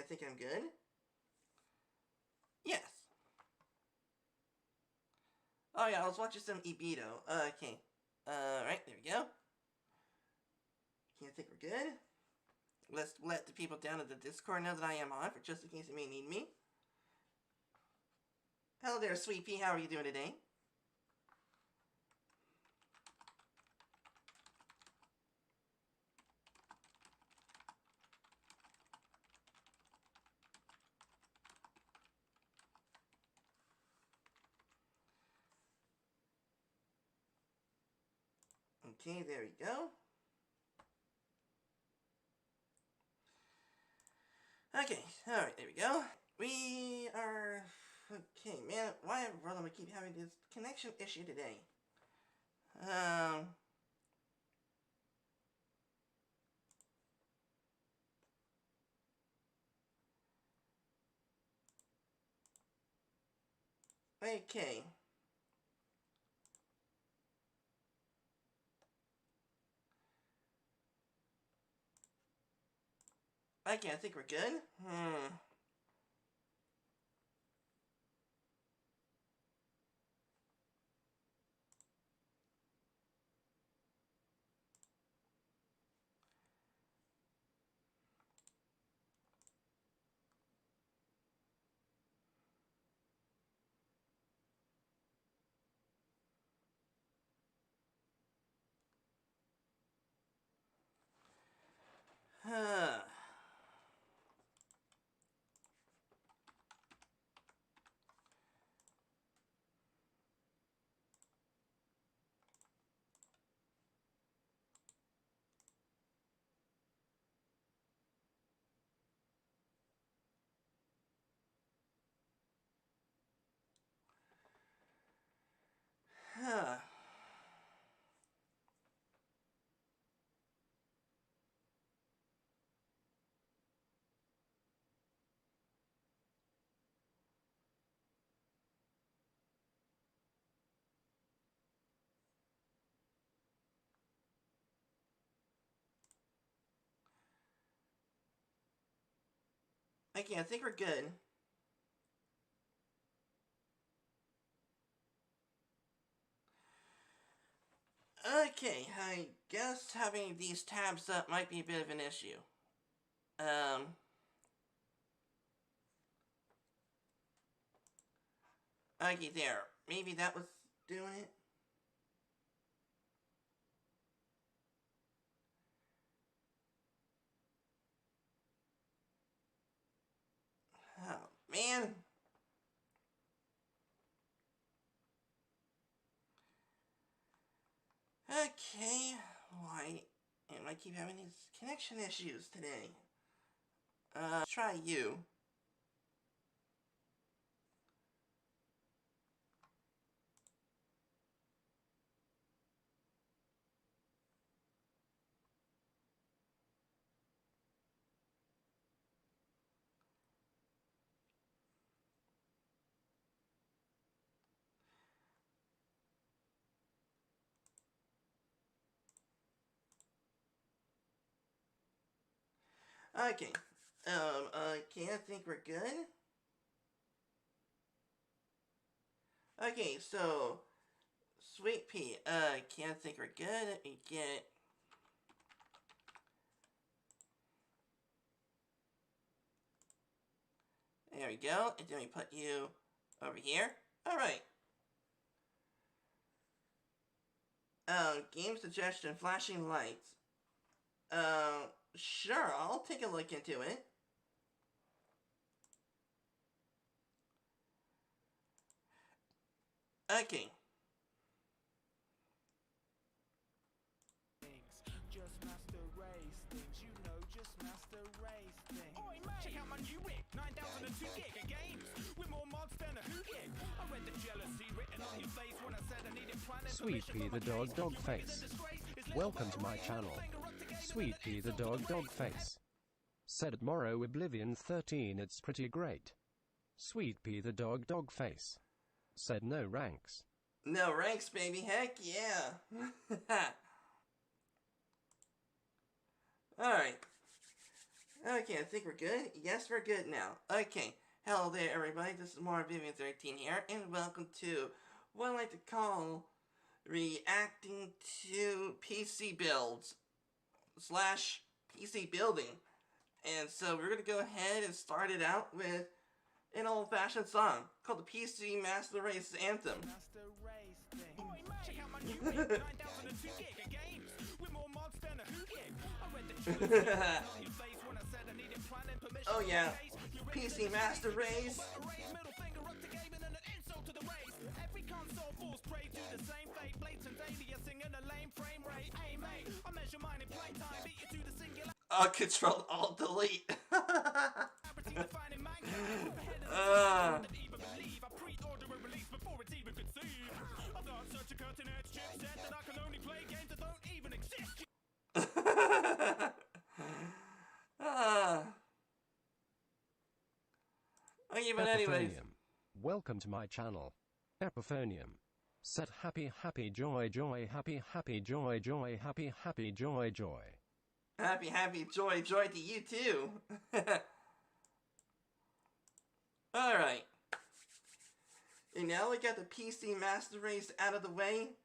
think I'm good. Yes. Oh yeah, I was watching some Ibido. Okay. Right, there we go. Okay, I think we're good. Let's let the people down at the Discord know that I am on, for just in case they may need me. Hello there, Sweet Pea. How are you doing today? Okay, there we go. Okay, alright, there we go. We are... Okay, man, why in the world am I keep having this connection issue today? Okay. Okay, I think we're good. Okay, I think we're good. Okay, I guess having these tabs up might be a bit of an issue. Okay, there. Maybe that was doing it. Oh, man. Okay, why am I keep having these connection issues today? Let's try you. Okay. Okay, I think we're good. Okay, so Sweet Pea, okay, I think we're good. Let me get... There we go. And then we put you over here. Alright. Game suggestion, flashing lights. Sure, I'll take a look into it. Okay. Just master race things, you know, just master race things. Oi mate, check out my new rig, 9,002 gig of games, with more mods than a who gig. I read the jealousy written on your face when I said I needed planning. Sweet Pea the dog face. Welcome to my channel. Sweet Pea the dog face. Said Morrow Oblivion 13, it's pretty great. Sweet Pea the dog face. Said no ranks. No ranks, baby, heck yeah. Alright. Okay, I think we're good. Yes, we're good now. Okay, hello there, everybody. This is more Vivian13 here, and welcome to what I like to call reacting to PC builds slash PC building. And so we're gonna go ahead and start it out with an old-fashioned song called the PC Master Race Anthem. Master race thing. Oi, mate, check out my new rig, 9,002 gig of games with more mods than a who gig. I read the jealousy on your face when I said I needed planning permission. Oh yeah, PC Master Race. Middle finger up to gaming and an insult to the race. Every console falls prey to the same fate. Blatant aliasing and a lame frame rate. Hey mate, I measure mine in playtime, beat you to the singular. Control Alt Delete. Defining mankind. Even believe I pre-order a release before it's even conceived. I've got such a cutting edge chipset that I can only play games that don't even exist. Okay, but anyways. Epiphonium. Welcome to my channel. Epiphonium. Said happy happy joy joy happy happy joy joy happy happy joy joy. Happy, happy, joy, joy to you too. Alright. And now we got the PC Master Race out of the way.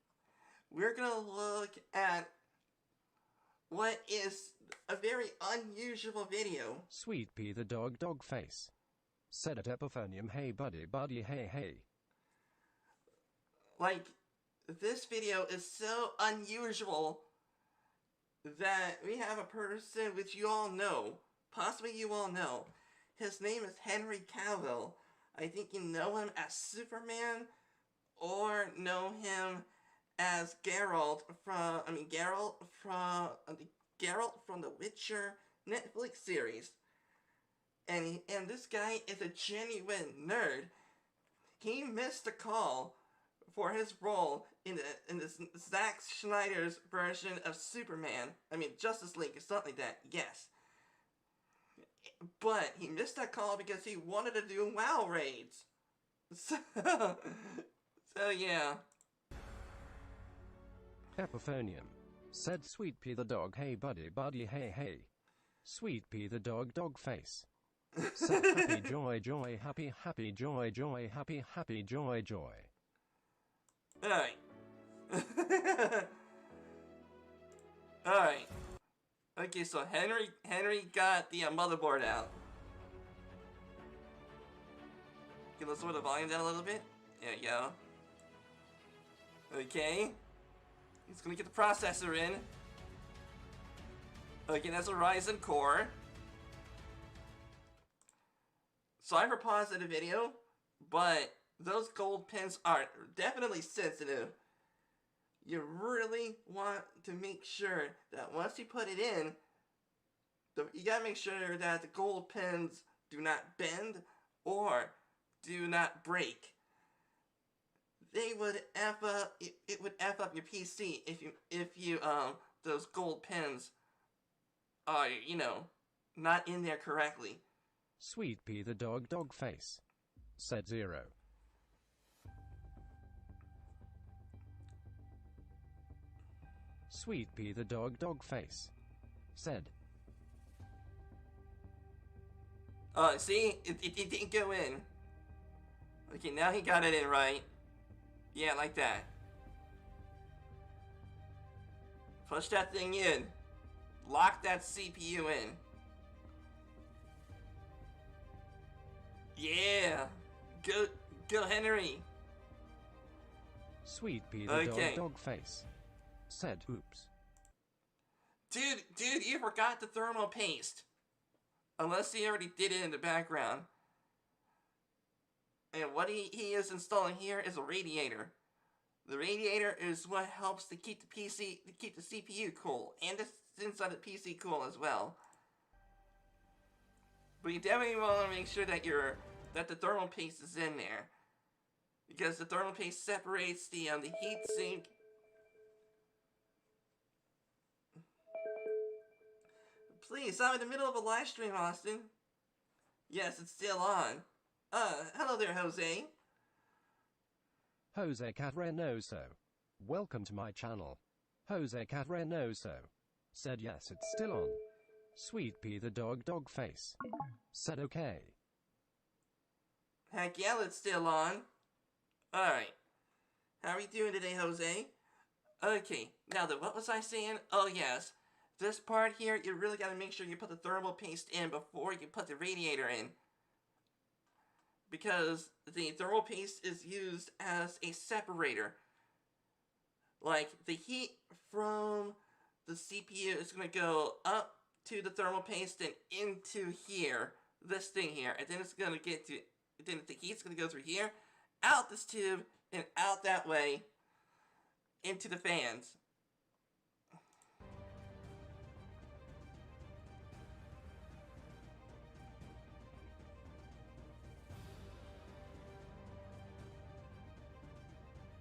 We're gonna look at what is a very unusual video. Sweet Pea the dog face. Said at Epiphonium, hey buddy buddy hey hey. Like, this video is so unusual that we have a person which you all know, possibly you all know. His name is Henry Cavill. I think you know him as Superman, or know him as Geralt from the Witcher Netflix series. And this guy is a genuine nerd. He missed a call for his role in the Zack Snyder's version of Superman. I mean, Justice League or something like that, yes. But he missed that call because he wanted to do WoW raids. So yeah. Epiphonium. Said Sweet Pea the dog, hey buddy buddy hey hey. Sweet Pea the dog face. Said happy joy joy happy happy joy joy happy happy joy joy. Alright. Alright. Okay, so Henry got the motherboard out. Okay, let's lower the volume down a little bit. There you go. Okay. He's gonna get the processor in. Okay, that's a Ryzen core. Sorry for pausing the video, but those gold pins are definitely sensitive. You really want to make sure that once you put it in, you gotta make sure that the gold pins do not bend or do not break. They would F up, it would F up your PC if you those gold pins are, you know, not in there correctly. Sweet Pea the dog face. Said Zero. Sweet Pea the dog face. Said. See? It didn't go in. Okay, now he got it in right. Yeah, like that. Push that thing in. Lock that CPU in. Yeah. Go Henry. Sweet Pea the dog face. Said oops. Dude, you forgot the thermal paste. Unless he already did it in the background. And what he is installing here is a radiator. The radiator is what helps to keep the CPU cool, and the inside the PC cool as well. But you definitely want to make sure that the thermal paste is in there, because the thermal paste separates the heat sink. Please, I'm in the middle of a live stream, Austin. Yes, it's still on. Hello there, Jose. Jose Cavrenoso. Welcome to my channel. Jose Cavrenoso. Said yes, it's still on. Sweet Pea the dog face. Said okay. Heck yeah, it's still on. Alright. How are you doing today, Jose? Okay, now then, what was I saying? Oh yes, this part here, you really gotta make sure you put the thermal paste in before you put the radiator in. Because the thermal paste is used as a separator. Like, the heat from the CPU is gonna go up to the thermal paste and into here, this thing here, and then it's gonna get to, then the heat's gonna go through here, out this tube, and out that way, into the fans.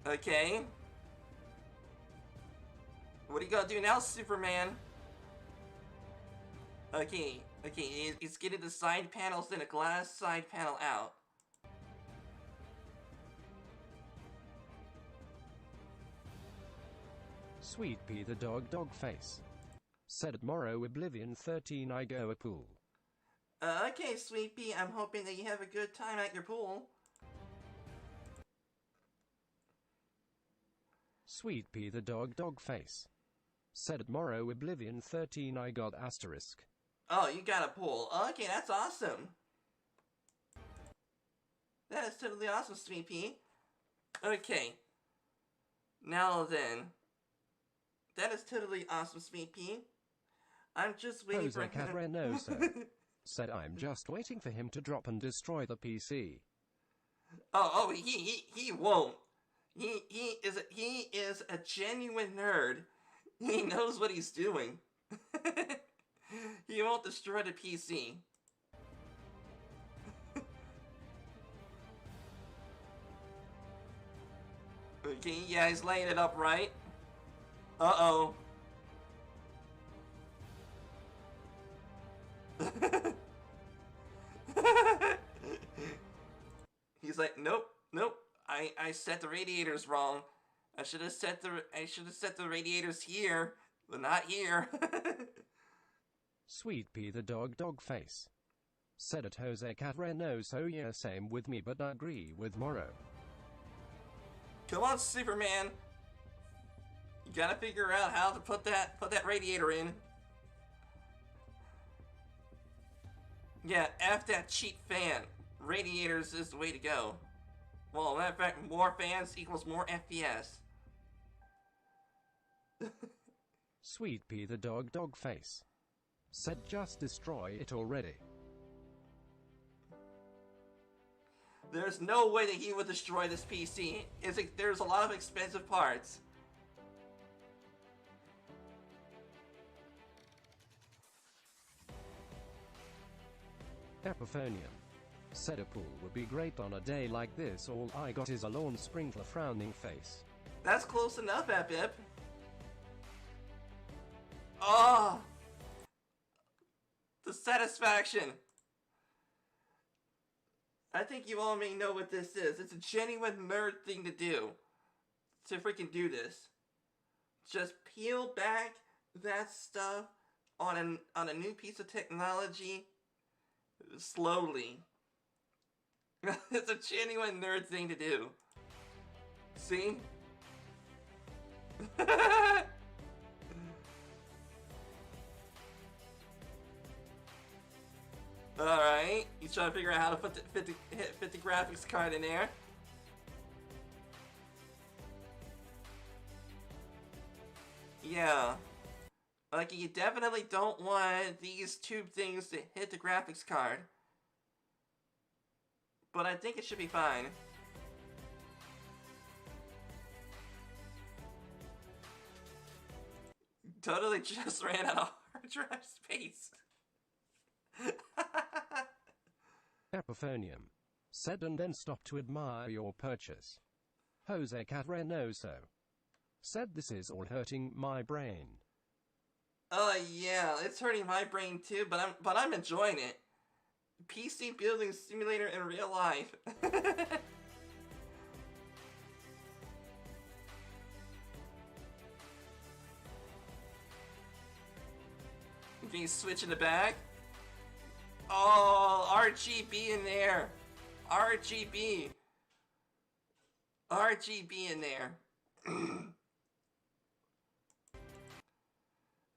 Okay. What are you gonna do now, Superman? Okay, it's getting the side panels, then a glass side panel out. Sweet Pea the dog face. Said tomorrow Oblivion 13 I go a pool. Okay, Sweet Pea, I'm hoping that you have a good time at your pool. Sweet Pea the dog face. Said tomorrow Oblivion 13 I got asterisk. Oh, you got a pool. Okay, that's awesome. That is totally awesome, Sweet Pea. Okay. Now then. That is totally awesome, Sweet Pea. I'm just waiting Jose for Carrenoso said I'm just waiting for him to drop and destroy the PC. Oh, he won't. He is a genuine nerd. He knows what he's doing. He won't destroy the PC. Okay, yeah, he's laying it up right. Uh-oh. He's like, nope. I set the radiators wrong. I should have set the radiators here, but not here. Sweet Pea the dog face. Said it Jose Carrenoso yeah same with me but I agree with Morrow. Come on, Superman. You gotta figure out how to put that radiator in. Yeah, F that cheap fan. Radiators is the way to go. Well, matter of fact, more fans equals more FPS. Sweet Pea the dog face. Said just destroy it already. There's no way that he would destroy this PC. There's a lot of expensive parts. Epiphonium. Said a pool would be great on a day like this. All I got is a lawn sprinkler frowning face. That's close enough, Epip. Oh! The satisfaction. I think you all may know what this is. It's a genuine nerd thing to do. To freaking do this. Just peel back that stuff on a new piece of technology slowly. It's a genuine nerd thing to do. See? Alright, he's trying to figure out how to fit the graphics card in there. Yeah. Like, you definitely don't want these tube things to hit the graphics card. But I think it should be fine. Totally just ran out of hard drive space. Epiphonium. Said and then stopped to admire your purchase. Jose Carrenoso. Said this is all hurting my brain. Yeah, it's hurting my brain too, but I'm enjoying it. PC building simulator in real life. Can you switch in the back? Oh, RGB in there. RGB. RGB in there.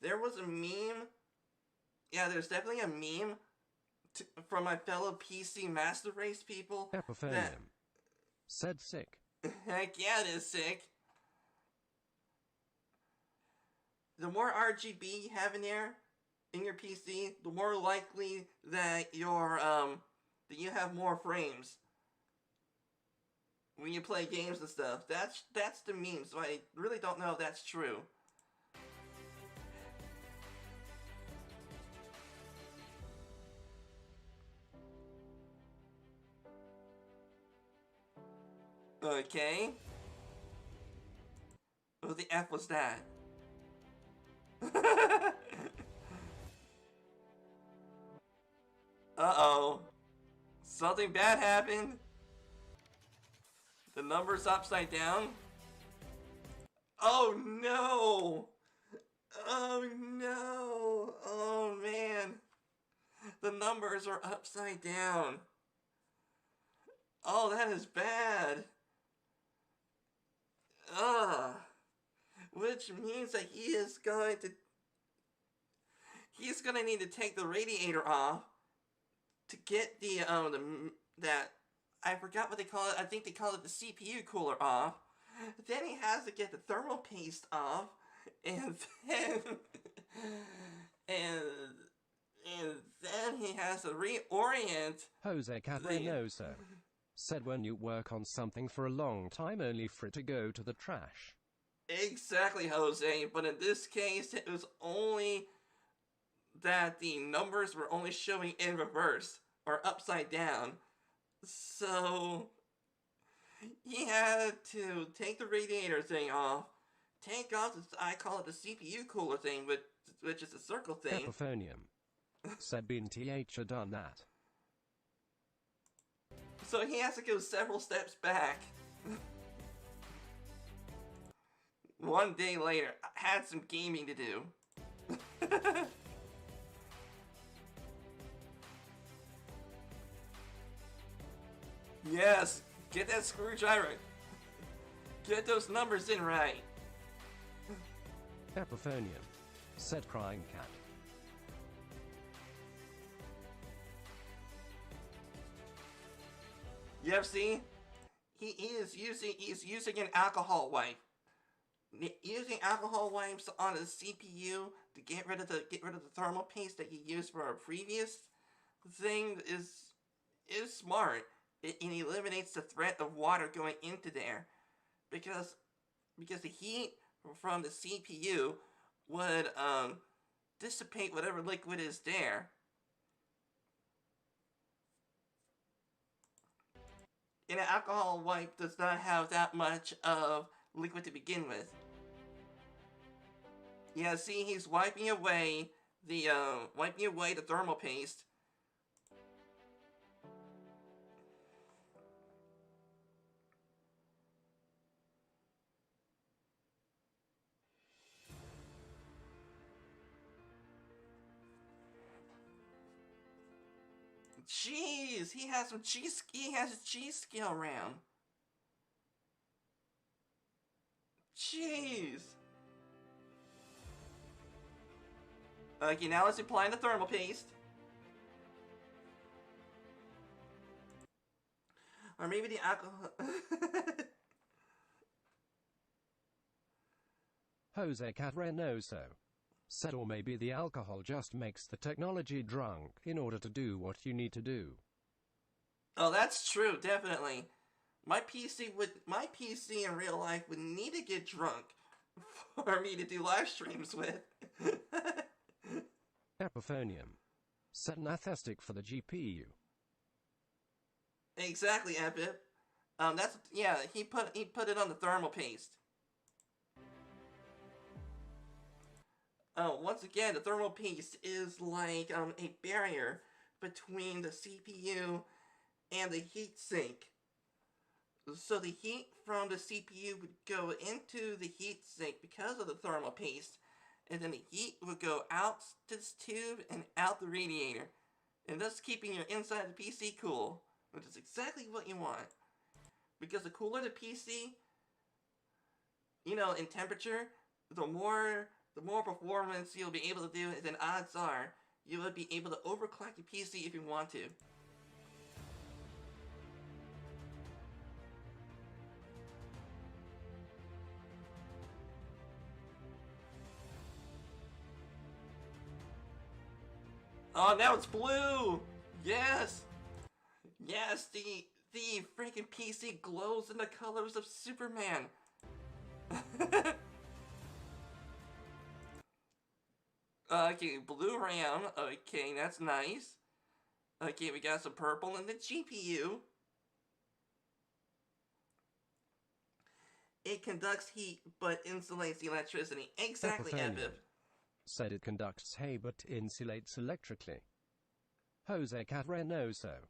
There was a meme. Yeah, there's definitely a meme from my fellow PC Master Race people. Epiphanium. Said sick. Heck yeah, it is sick. The more RGB you have in there, in your PC, the more likely that that you have more frames when you play games and stuff. That's the meme, so I really don't know if that's true. Okay. What the F was that? Uh-oh. Something bad happened. The number's upside down. Oh no! Oh no! Oh man! The numbers are upside down. Oh, that is bad. Which means that he's gonna need to take the radiator off to get that, I forgot what they call it. I think they call it the CPU cooler off. Then he has to get the thermal paste off, and then and then he has to reorient. Jose Carrenoso said when you work on something for a long time only for it to go to the trash. Exactly, Jose, but in this case it was only that the numbers were only showing in reverse or upside down. So he had to take the radiator thing off, take off I call it the CPU cooler thing, which is a circle thing. Epiphanium said been th done that. So he has to go several steps back. One day later, I had some gaming to do. Yes, get that screwdriver. Get those numbers in right. Epiphanium said crying cat. Yep, see? He's using an alcohol wipe. Using alcohol wipes on a CPU to get rid of the thermal paste that you used for our previous thing is smart. It eliminates the threat of water going into there, because the heat from the CPU would dissipate whatever liquid is there. And an alcohol wipe does not have that much of liquid to begin with. Yeah, see, he's wiping away the thermal paste. Jeez, he has a cheese skill round. Jeez. Okay, now let's apply the thermal paste. Or maybe the alcohol. Jose Carrenoso said, or maybe the alcohol just makes the technology drunk in order to do what you need to do. Oh, that's true, definitely. My PC in real life would need to get drunk for me to do live streams with. Epiphanium said nathestic for the GPU. Exactly, Epip. He put it on the thermal paste. Once again, the thermal paste is like a barrier between the CPU and the heat sink. So the heat from the CPU would go into the heat sink because of the thermal paste, and then the heat will go out this tube and out the radiator, and thus keeping your inside of the PC cool, which is exactly what you want. Because the cooler the PC, in temperature, the more performance you'll be able to do, then odds are you will be able to overclock your PC if you want to. Oh, now it's blue! Yes! Yes, the freaking PC glows in the colors of Superman. Okay, blue RAM. Okay, that's nice. Okay, we got some purple in the GPU. It conducts heat but insulates electricity. Exactly, Epiv. Said it conducts heat but insulates electrically. Jose Cavrenoso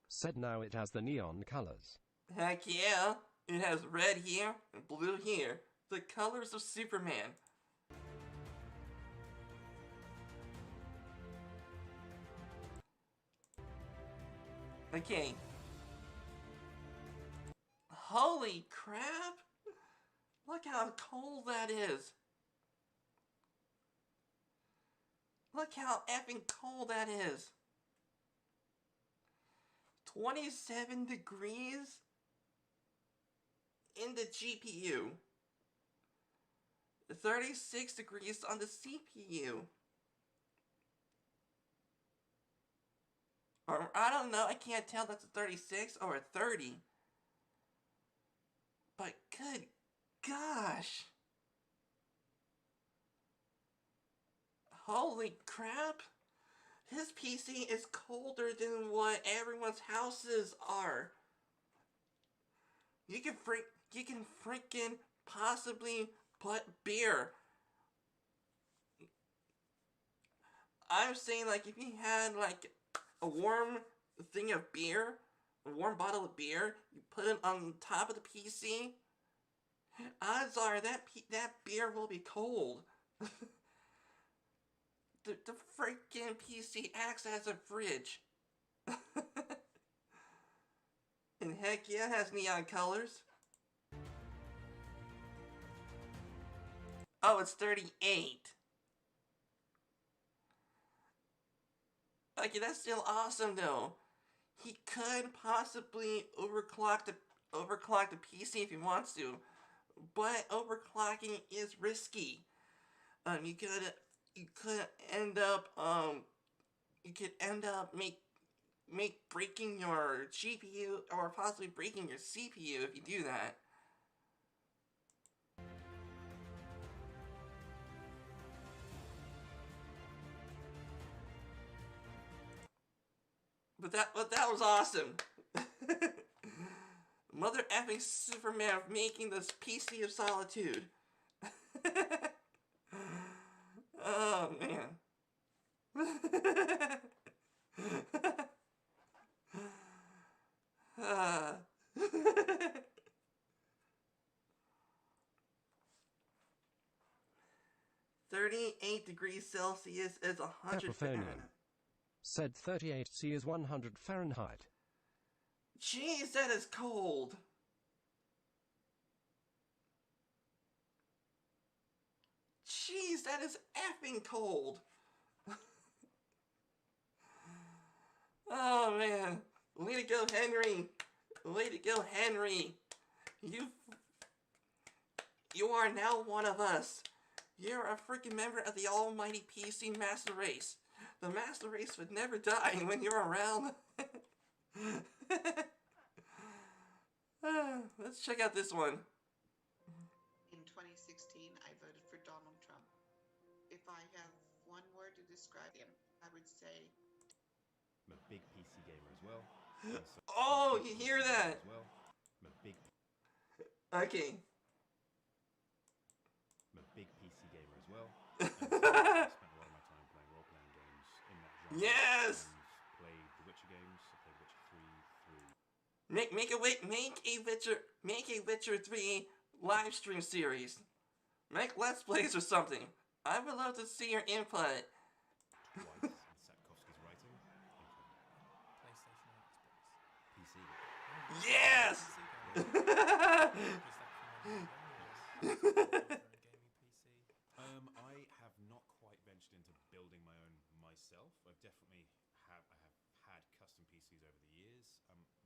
said now it has the neon colors. Heck yeah! It has red here and blue here. The colors of Superman. Okay. Holy crap! Look how cold that is. Look how effing cold that is. 27 degrees in the GPU. 36 degrees on the CPU. Or, I don't know, I can't tell if that's a 36 or a 30. But good gosh. Holy crap. His PC is colder than what everyone's houses are. You can freaking possibly put beer. I'm saying, like, if you had like a warm thing of beer, a warm bottle of beer, you put it on top of the PC, odds are that beer will be cold. The freaking PC acts as a fridge. And heck yeah, it has neon colors. Oh, it's 38. Okay, that's still awesome though. He could possibly overclock the PC if he wants to, but overclocking is risky. You could end up breaking your GPU or possibly breaking your CPU if you do that. But that was awesome. Mother effing Superman making this PC of solitude. Oh man. 38 degrees Celsius is 100 Fahrenheit. Said 38°C is 100 Fahrenheit. Jeez, that is cold. Jeez, that is effing cold. Oh man, way to go, Henry. Way to go, Henry. You are now one of us. You're a freaking member of the almighty PC Master Race. The Master Race would never die when you're around. Let's check out this one. In 2016, I voted for Donald Trump. If I have one word to describe him, I would say... I'm a big PC gamer as well. Oh, you hear that? I'm a big Okay. I'm a big PC gamer as well. I spent a lot of my time playing role-playing games in that genre. Yes! And played the Witcher games. I played Witcher 3 through... Make a Witcher 3 live stream series. Make Let's Plays or something. I would love to see your input. Twice in Sapkowski's writing. Incredible. PlayStation or Xbox? PC. Yes. I have not quite ventured into building my own myself. I have had custom PCs over the years.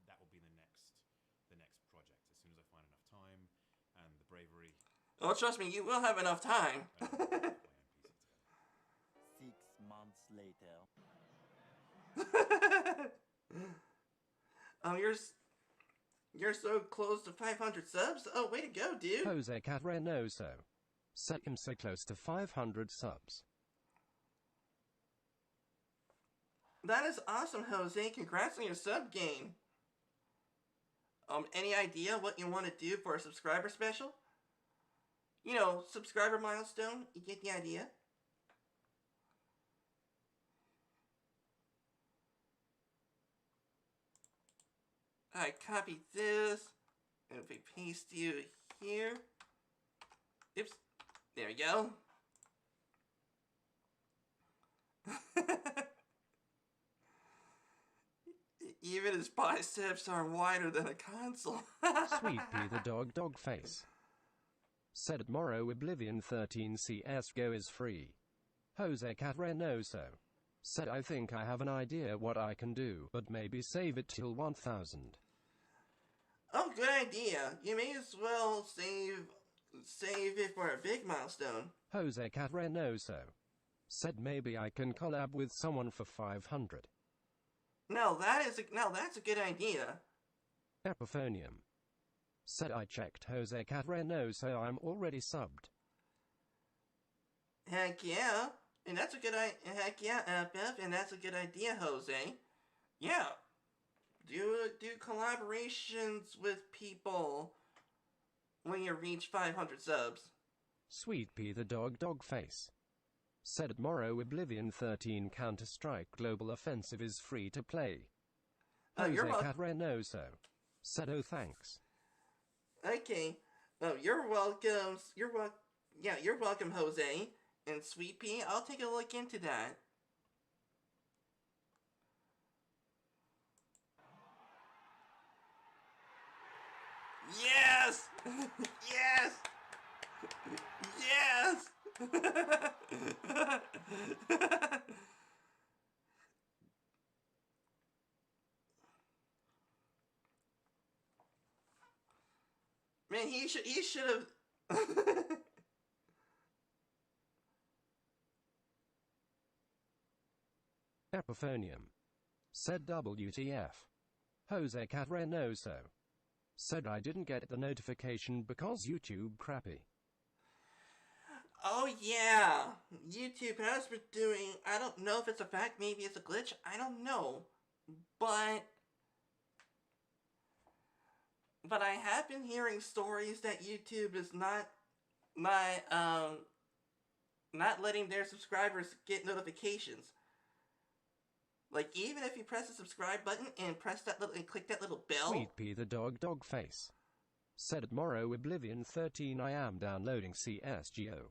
That will be the next project. As soon as I find enough time and the bravery. Oh, trust me, you will have enough time. I will put my own PC together. 6 months later. You're so close to 500 subs. Oh, way to go, dude. Jose Cat Reynoso. Set him so close to 500 subs. That is awesome, Jose. Congrats on your sub game. Any idea what you want to do for a subscriber special? You know, subscriber milestone. You get the idea. I copy this, and if we paste you here, oops, there we go. Even his biceps are wider than a console. Sweet Pea the dog face. Said tomorrow Oblivion 13 CSGO is free. Jose Cat Reynoso. Said I think I have an idea what I can do, but maybe save it till 1000. Oh, good idea. You may as well save it for a big milestone. Jose Cat Reynoso. Said maybe I can collab with someone for 500. No, that's a good idea. Epiphonium. Said I checked Jose Cat Reynoso, I'm already subbed. Heck yeah. And that's a good idea. Heck yeah, FF, and that's a good idea, Jose. Yeah. Do collaborations with people when you reach 500 subs. Sweet Pea the dog face. Said tomorrow Oblivion 13 Counter-Strike Global Offensive is free to play. Jose Cat Reynoso. Said oh thanks. Okay. Oh, you're welcome. You're welcome, Jose. And Sweet Pea, I'll take a look into that. Yes! Yes! Yes! Man, he should have. Epiphonium. Said WTF. Jose Cat Reynoso. Said I didn't get the notification because YouTube crappy. Oh yeah, YouTube has been doing, I don't know if it's a fact, maybe it's a glitch, I don't know, but I have been hearing stories that YouTube is not letting their subscribers get notifications. Like, even if you press the subscribe button and click that little bell. Sweet Pea the dog face. Said tomorrow Oblivion 13 I am downloading CSGO.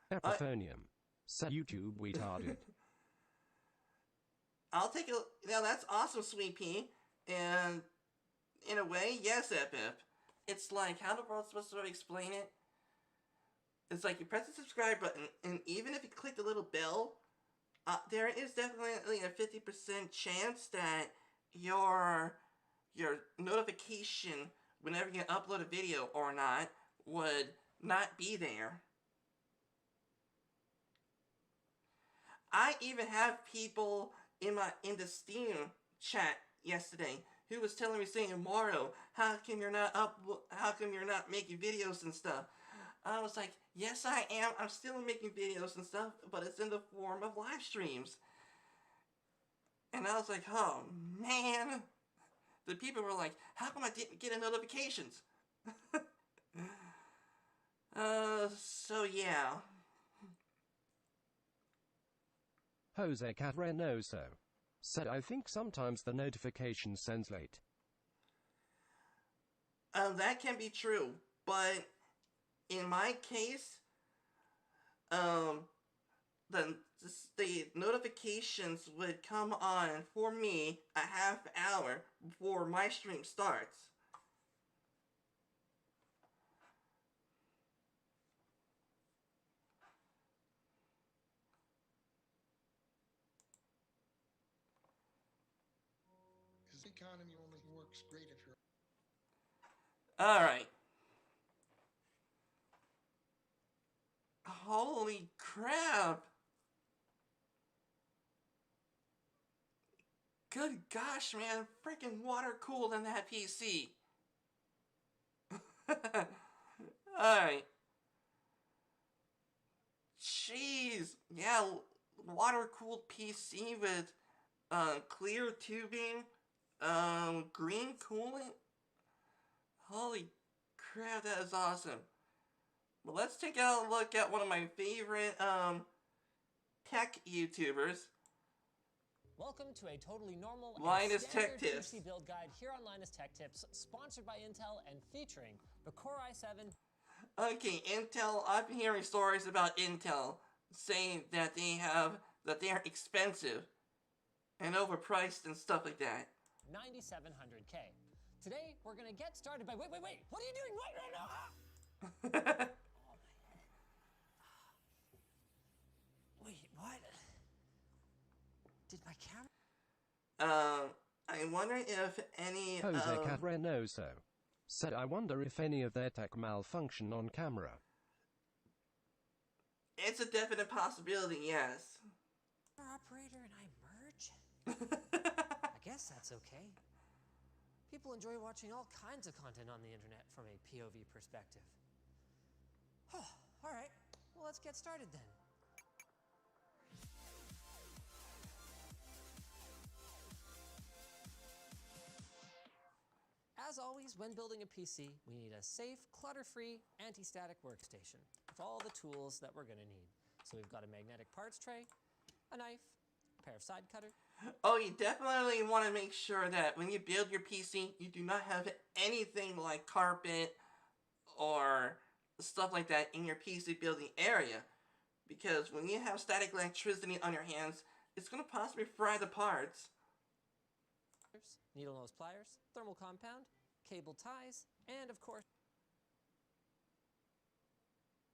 Epiphonium. Said YouTube retarded. I'll take a... Now, that's awesome, Sweet Pea. And, in a way, yes, FF. It's like, how the world's supposed to explain it? It's like, you press the subscribe button, and even if you click the little bell, there is definitely a 50% chance that your notification, whenever you upload a video or not, would not be there. I even have people in the Steam chat yesterday who was telling me, saying, Mario, how come you're not making videos and stuff? I was like, yes I am, I'm still making videos and stuff, but it's in the form of live streams. And I was like, oh man. The people were like, how come I didn't get notifications? So yeah. Jose Cat Reynoso. Said I think sometimes the notification sends late. That can be true, but in my case, then the notifications would come on for me a half hour before my stream starts. Because the economy only works great if you're. Alright. Holy crap! Good gosh, man. Freaking water cooled in that PC. Alright. Jeez. Yeah, water cooled PC with clear tubing, green coolant. Holy crap, that is awesome. Well, let's take a look at one of my favorite tech YouTubers. Welcome to a totally normal Linus and Tech standard Tips. PC build guide here on Linus Tech Tips, sponsored by Intel and featuring the Core i7. Okay, Intel. I've been hearing stories about Intel saying that they are expensive and overpriced and stuff like that. 9700K. Today we're gonna get started by wait. What are you doing right now? Wait, what? Did my camera? I wonder if any Jose Cabrenoso said, I wonder if any of their tech malfunction on camera. It's a definite possibility, yes. Operator and I merge? I guess that's okay. People enjoy watching all kinds of content on the internet from a POV perspective. Alright, well let's get started then. As always, when building a PC, we need a safe, clutter-free, anti-static workstation with all the tools that we're going to need. So we've got a magnetic parts tray, a knife, a pair of side cutters. Oh, you definitely want to make sure that when you build your PC, you do not have anything like carpet or stuff like that in your PC building area. Because when you have static electricity on your hands, it's going to possibly fry the parts. Needle nose pliers, thermal compound, cable ties, and of course...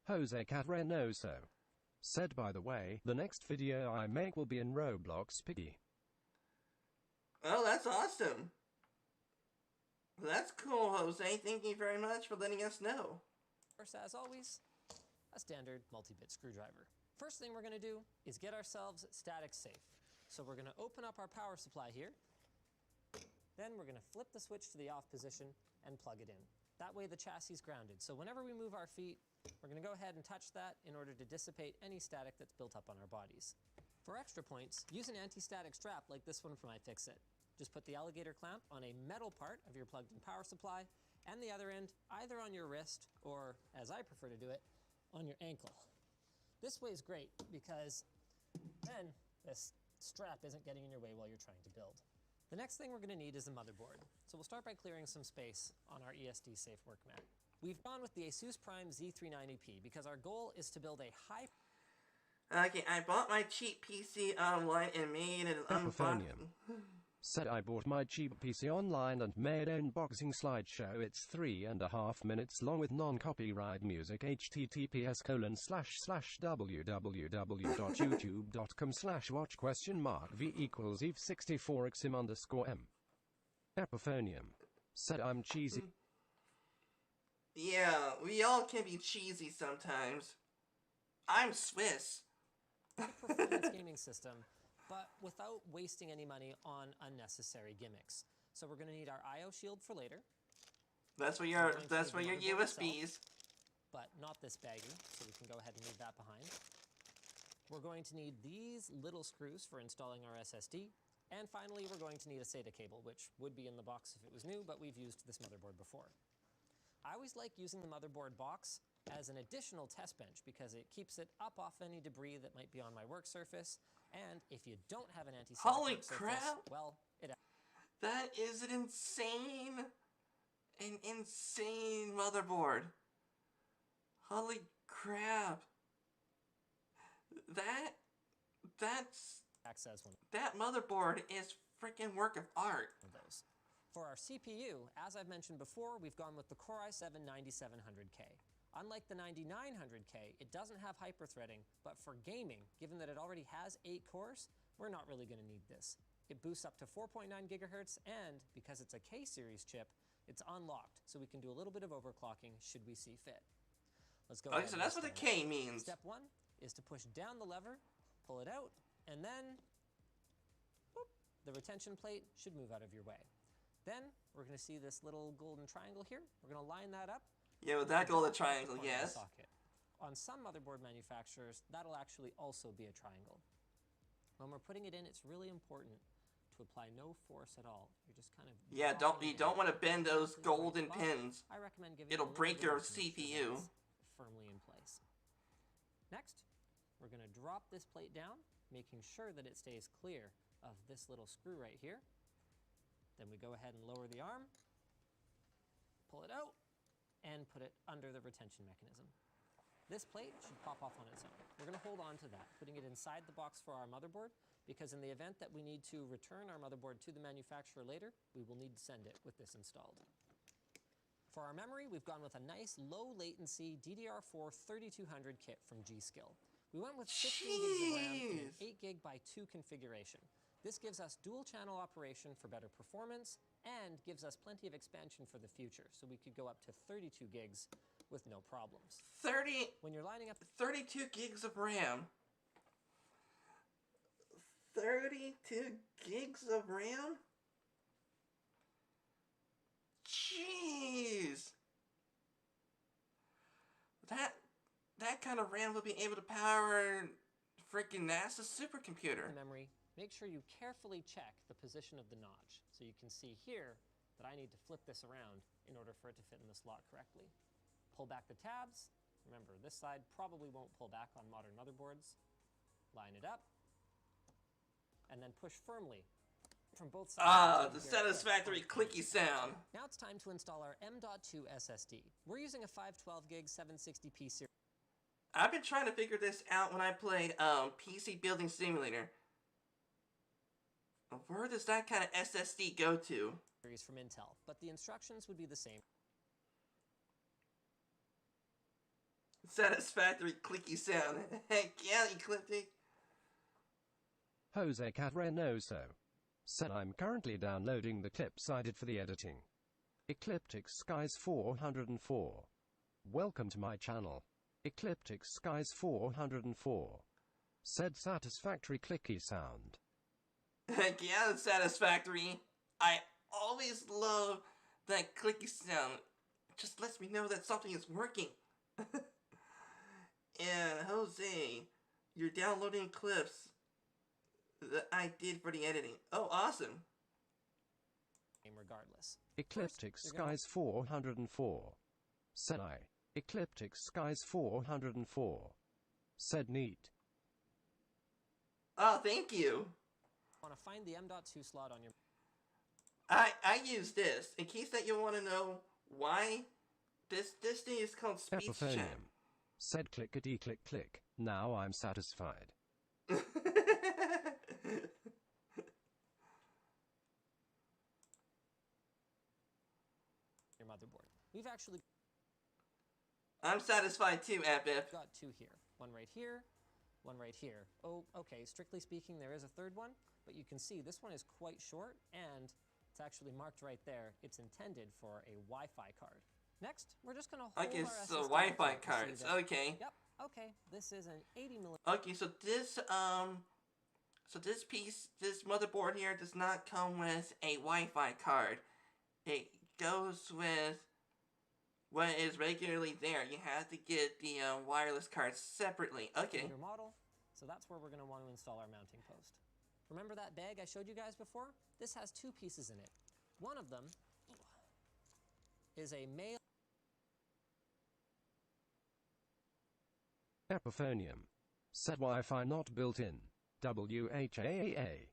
Jose Cabrenoso said, by the way, the next video I make will be in Roblox Piggy. Oh, that's awesome. That's cool, Jose. Thank you very much for letting us know. First, as always, a standard multi-bit screwdriver. First thing we're going to do is get ourselves static safe. So we're going to open up our power supply here. Then we're going to flip the switch to the off position and plug it in. That way the chassis is grounded. So whenever we move our feet, we're going to go ahead and touch that in order to dissipate any static that's built up on our bodies. For extra points, use an anti-static strap like this one from iFixit. Just put the alligator clamp on a metal part of your plugged-in power supply and the other end either on your wrist or, as I prefer to do it, on your ankle. This way is great because then this strap isn't getting in your way while you're trying to build. The next thing we're going to need is a motherboard. So we'll start by clearing some space on our ESD safe work mat. We've gone with the Asus Prime Z390P because our goal is to build a high... Okay, I bought my cheap PC online and made an unboxing. Said, I bought my cheap PC online and made an unboxing slideshow. It's 3.5 minutes long with non-copyright music. https://www.youtube.com/watch?v=eve64xim_m. Epiphonium said, I'm cheesy. Yeah, we all can be cheesy sometimes. I'm Swiss. performance gaming system, but without wasting any money on unnecessary gimmicks. So we're going to need our I/O shield for later. That's for your USBs. But not this baggie, so we can go ahead and leave that behind. We're going to need these little screws for installing our SSD. And finally, we're going to need a SATA cable, which would be in the box if it was new, but we've used this motherboard before. I always like using the motherboard box as an additional test bench because it keeps it up off any debris that might be on my work surface. And if you don't have an anti-static Holy work surface, crap! well, That is an insane motherboard. Holy crap. That's access one that motherboard is freaking work of art. of those. For our CPU, as I've mentioned before, we've gone with the Core i7-9700K. Unlike the 9900K, it doesn't have hyperthreading, but for gaming, given that it already has 8 cores, we're not really going to need this. It boosts up to 4.9 gigahertz, and because it's a K-series chip, it's unlocked, so we can do a little bit of overclocking should we see fit. Let's go Okay, ahead so and that's what the install it. K means. Step 1 is to push down the lever, pull it out, and then boop, the retention plate should move out of your way. Then we're going to see this little golden triangle here. We're going to line that up. Yeah, with that golden triangle, yes. Socket. On some motherboard manufacturers, that'll actually also be a triangle. When we're putting it in, it's really important to apply no force at all. You're just kind of Yeah, you don't want to bend those golden pins. I recommend giving It'll it a break little your bit to make sure CPU. that it's firmly in place. Next, we're going to drop this plate down, making sure that it stays clear of this little screw right here. Then we go ahead and lower the arm, pull it out, and put it under the retention mechanism. This plate should pop off on its own. We're going to hold on to that, putting it inside the box for our motherboard, because in the event that we need to return our motherboard to the manufacturer later, we will need to send it with this installed. For our memory, we've gone with a nice low latency DDR4 3200 kit from G-Skill. We went with 16 gigs of RAM in an 8 gig by 2 configuration. This gives us dual channel operation for better performance and gives us plenty of expansion for the future, so we could go up to 32 gigs with no problems. When you're lining up 32 gigs of RAM. 32 gigs of RAM? Jeez. That kind of RAM will be able to power freaking NASA's supercomputer. the memory, make sure you carefully check the position of the notch. So you can see here that I need to flip this around in order for it to fit in the slot correctly. Pull back the tabs. Remember, this side probably won't pull back on modern motherboards. Line it up, and then push firmly from both sides. Ah, the satisfactory clicky sound. Now it's time to install our M.2 SSD. We're using a 512 gig 760p series. I've been trying to figure this out when I played PC Building Simulator. Where does that kind of SSD go to? From Intel, but the instructions would be the same. Satisfactory clicky sound. Heck yeah, Ecliptic. Jose Catrenoso said I'm currently downloading the clips I did for the editing. Ecliptic Skies 404. Welcome to my channel. Ecliptic Skies 404 said satisfactory clicky sound. Heck yeah, it's satisfactory. I always love that clicky sound. It just lets me know that something is working. And Jose, you're downloading clips that I did for the editing. Oh, awesome. Regardless. Ecliptic Skies 404 said Ecliptic Skies 404 said neat. Oh, thank you. Want to find the M.2 slot on your... I use this in case that you want to know why this thing is called speech Epiphanium chat. said clickety click click. Now I'm satisfied. your motherboard. We've actually I'm satisfied too, FF. got 2 here. One right here, one right here. Oh, okay, strictly speaking, there is a third one, but you can see this one is quite short, and it's actually marked right there. It's intended for a Wi-Fi card. Next, we're just going to hold Okay, our so SSD Wi-Fi to see cards. that- Okay. Yep, okay, this is an 80mm. Okay, so this motherboard here does not come with a Wi-Fi card. It goes with what is regularly there. You have to get the wireless card separately. Okay. Model, so that's where we're going to want to install our mounting post. Remember that bag I showed you guys before? This has 2 pieces in it. One of them is a male Epiphanium said Wi-Fi not built in. WHAA.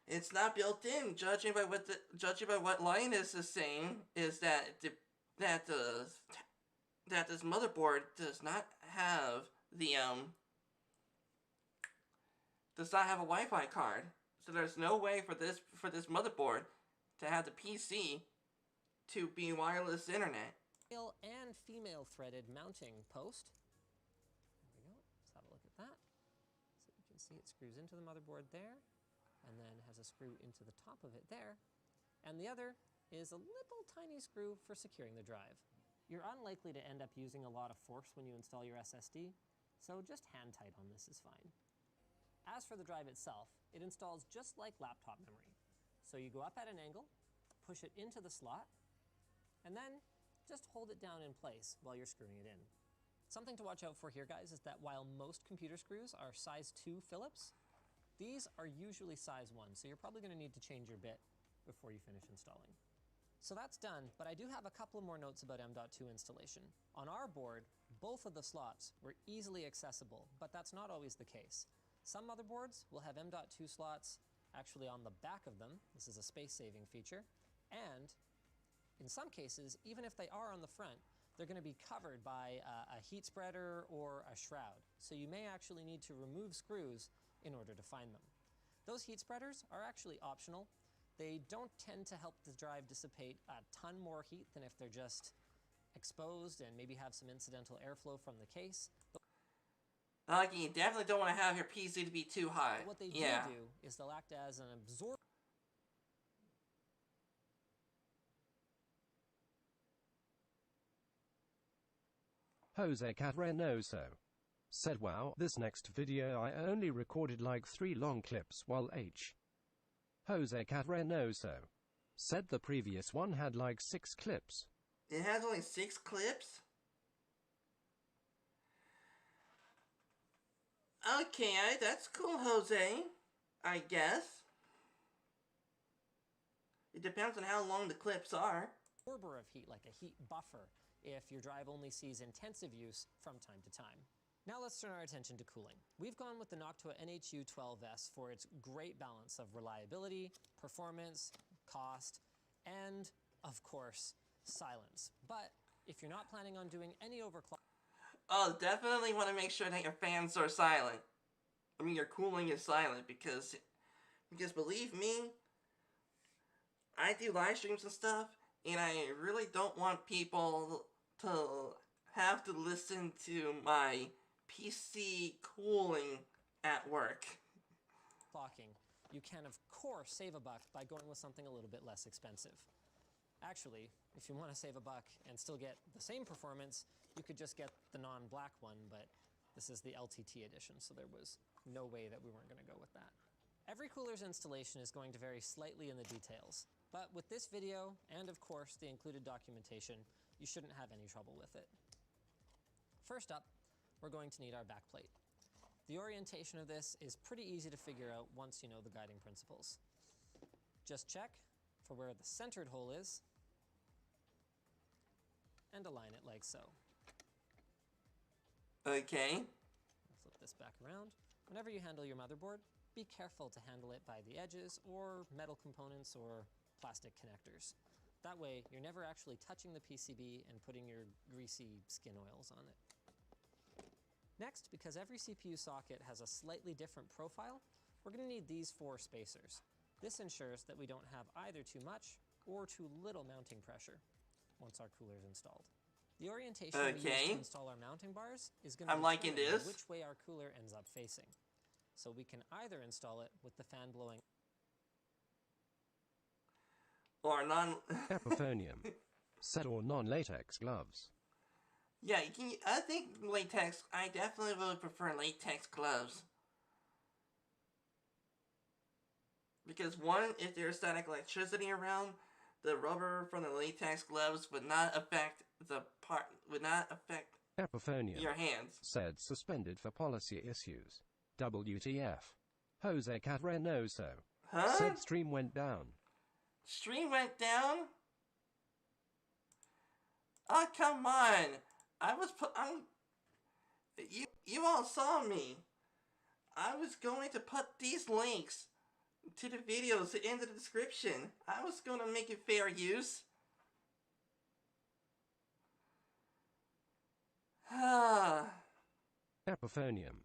It's not built in. Judging by what Linus is saying, is that that this motherboard does not have the does not have a Wi-Fi card. So there's no way for this motherboard to have the PC to be wireless internet. Male and female threaded mounting post. There we go. Let's have a look at that. So you can see it screws into the motherboard there, and then has a screw into the top of it there. And the other is a little tiny screw for securing the drive. You're unlikely to end up using a lot of force when you install your SSD, so just hand tight on this is fine. As for the drive itself, it installs just like laptop memory. So you go up at an angle, push it into the slot, and then just hold it down in place while you're screwing it in. Something to watch out for here, guys, is that while most computer screws are size 2 Phillips, these are usually size 1, so you're probably going to need to change your bit before you finish installing. So that's done, but I do have a couple more notes about M.2 installation. On our board, both of the slots were easily accessible, but that's not always the case. Some motherboards will have M.2 slots actually on the back of them. This is a space-saving feature. And in some cases, even if they are on the front, they're going to be covered by a heat spreader or a shroud. So you may actually need to remove screws in order to find them. Those heat spreaders are actually optional. They don't tend to help the drive dissipate a ton more heat than if they're just exposed and maybe have some incidental airflow from the case. Like, you definitely don't want to have your PC to be too high. But what they do is they'll act as an absorber. Jose Catrenoso said, "Wow, this next video I only recorded like 3 long clips while Jose Catrenoso said the previous one had like 6 clips. It has only 6 clips? Okay, that's cool, Jose. I guess. It depends on how long the clips are. Absorber of heat, like a heat buffer, if your drive only sees intensive use from time to time. Now let's turn our attention to cooling. We've gone with the Noctua NHU-12S for its great balance of reliability, performance, cost, and, of course, silence. But if you're not planning on doing any overclock... Oh, definitely want to make sure that your fans are silent. I mean, your cooling is silent because believe me, I do live streams and stuff, and I really don't want people to have to listen to my PC cooling at work. Clocking, you can of course save a buck by going with something a little bit less expensive. Actually, if you want to save a buck and still get the same performance, you could just get the non-black one, but this is the LTT edition, so there was no way that we weren't going to go with that. Every cooler's installation is going to vary slightly in the details, but with this video, and of course the included documentation, you shouldn't have any trouble with it. First up, we're going to need our backplate. The orientation of this is pretty easy to figure out once you know the guiding principles. Just check for where the centered hole is, and align it like so. Okay. I'll flip this back around. Whenever you handle your motherboard, be careful to handle it by the edges or metal components or plastic connectors. That way, you're never actually touching the PCB and putting your greasy skin oils on it. Next, because every CPU socket has a slightly different profile, we're going to need these 4 spacers. This ensures that we don't have either too much or too little mounting pressure once our cooler is installed. The orientation we use to install our mounting bars is going to determine which way our cooler ends up facing. So we can either install it with the fan blowing or Epiphonium said, or non-latex gloves. Yeah, I think latex. I definitely would prefer latex gloves. Because one, if there's static electricity around, the rubber from the latex gloves would not affect Epiphonium your hands. Said suspended for policy issues. WTF. Jose Catrenoso said stream went down. Stream went down? Oh, come on. You all saw me. I was going to put these links to the videos in the description. I was going to make it fair use. Epiphonium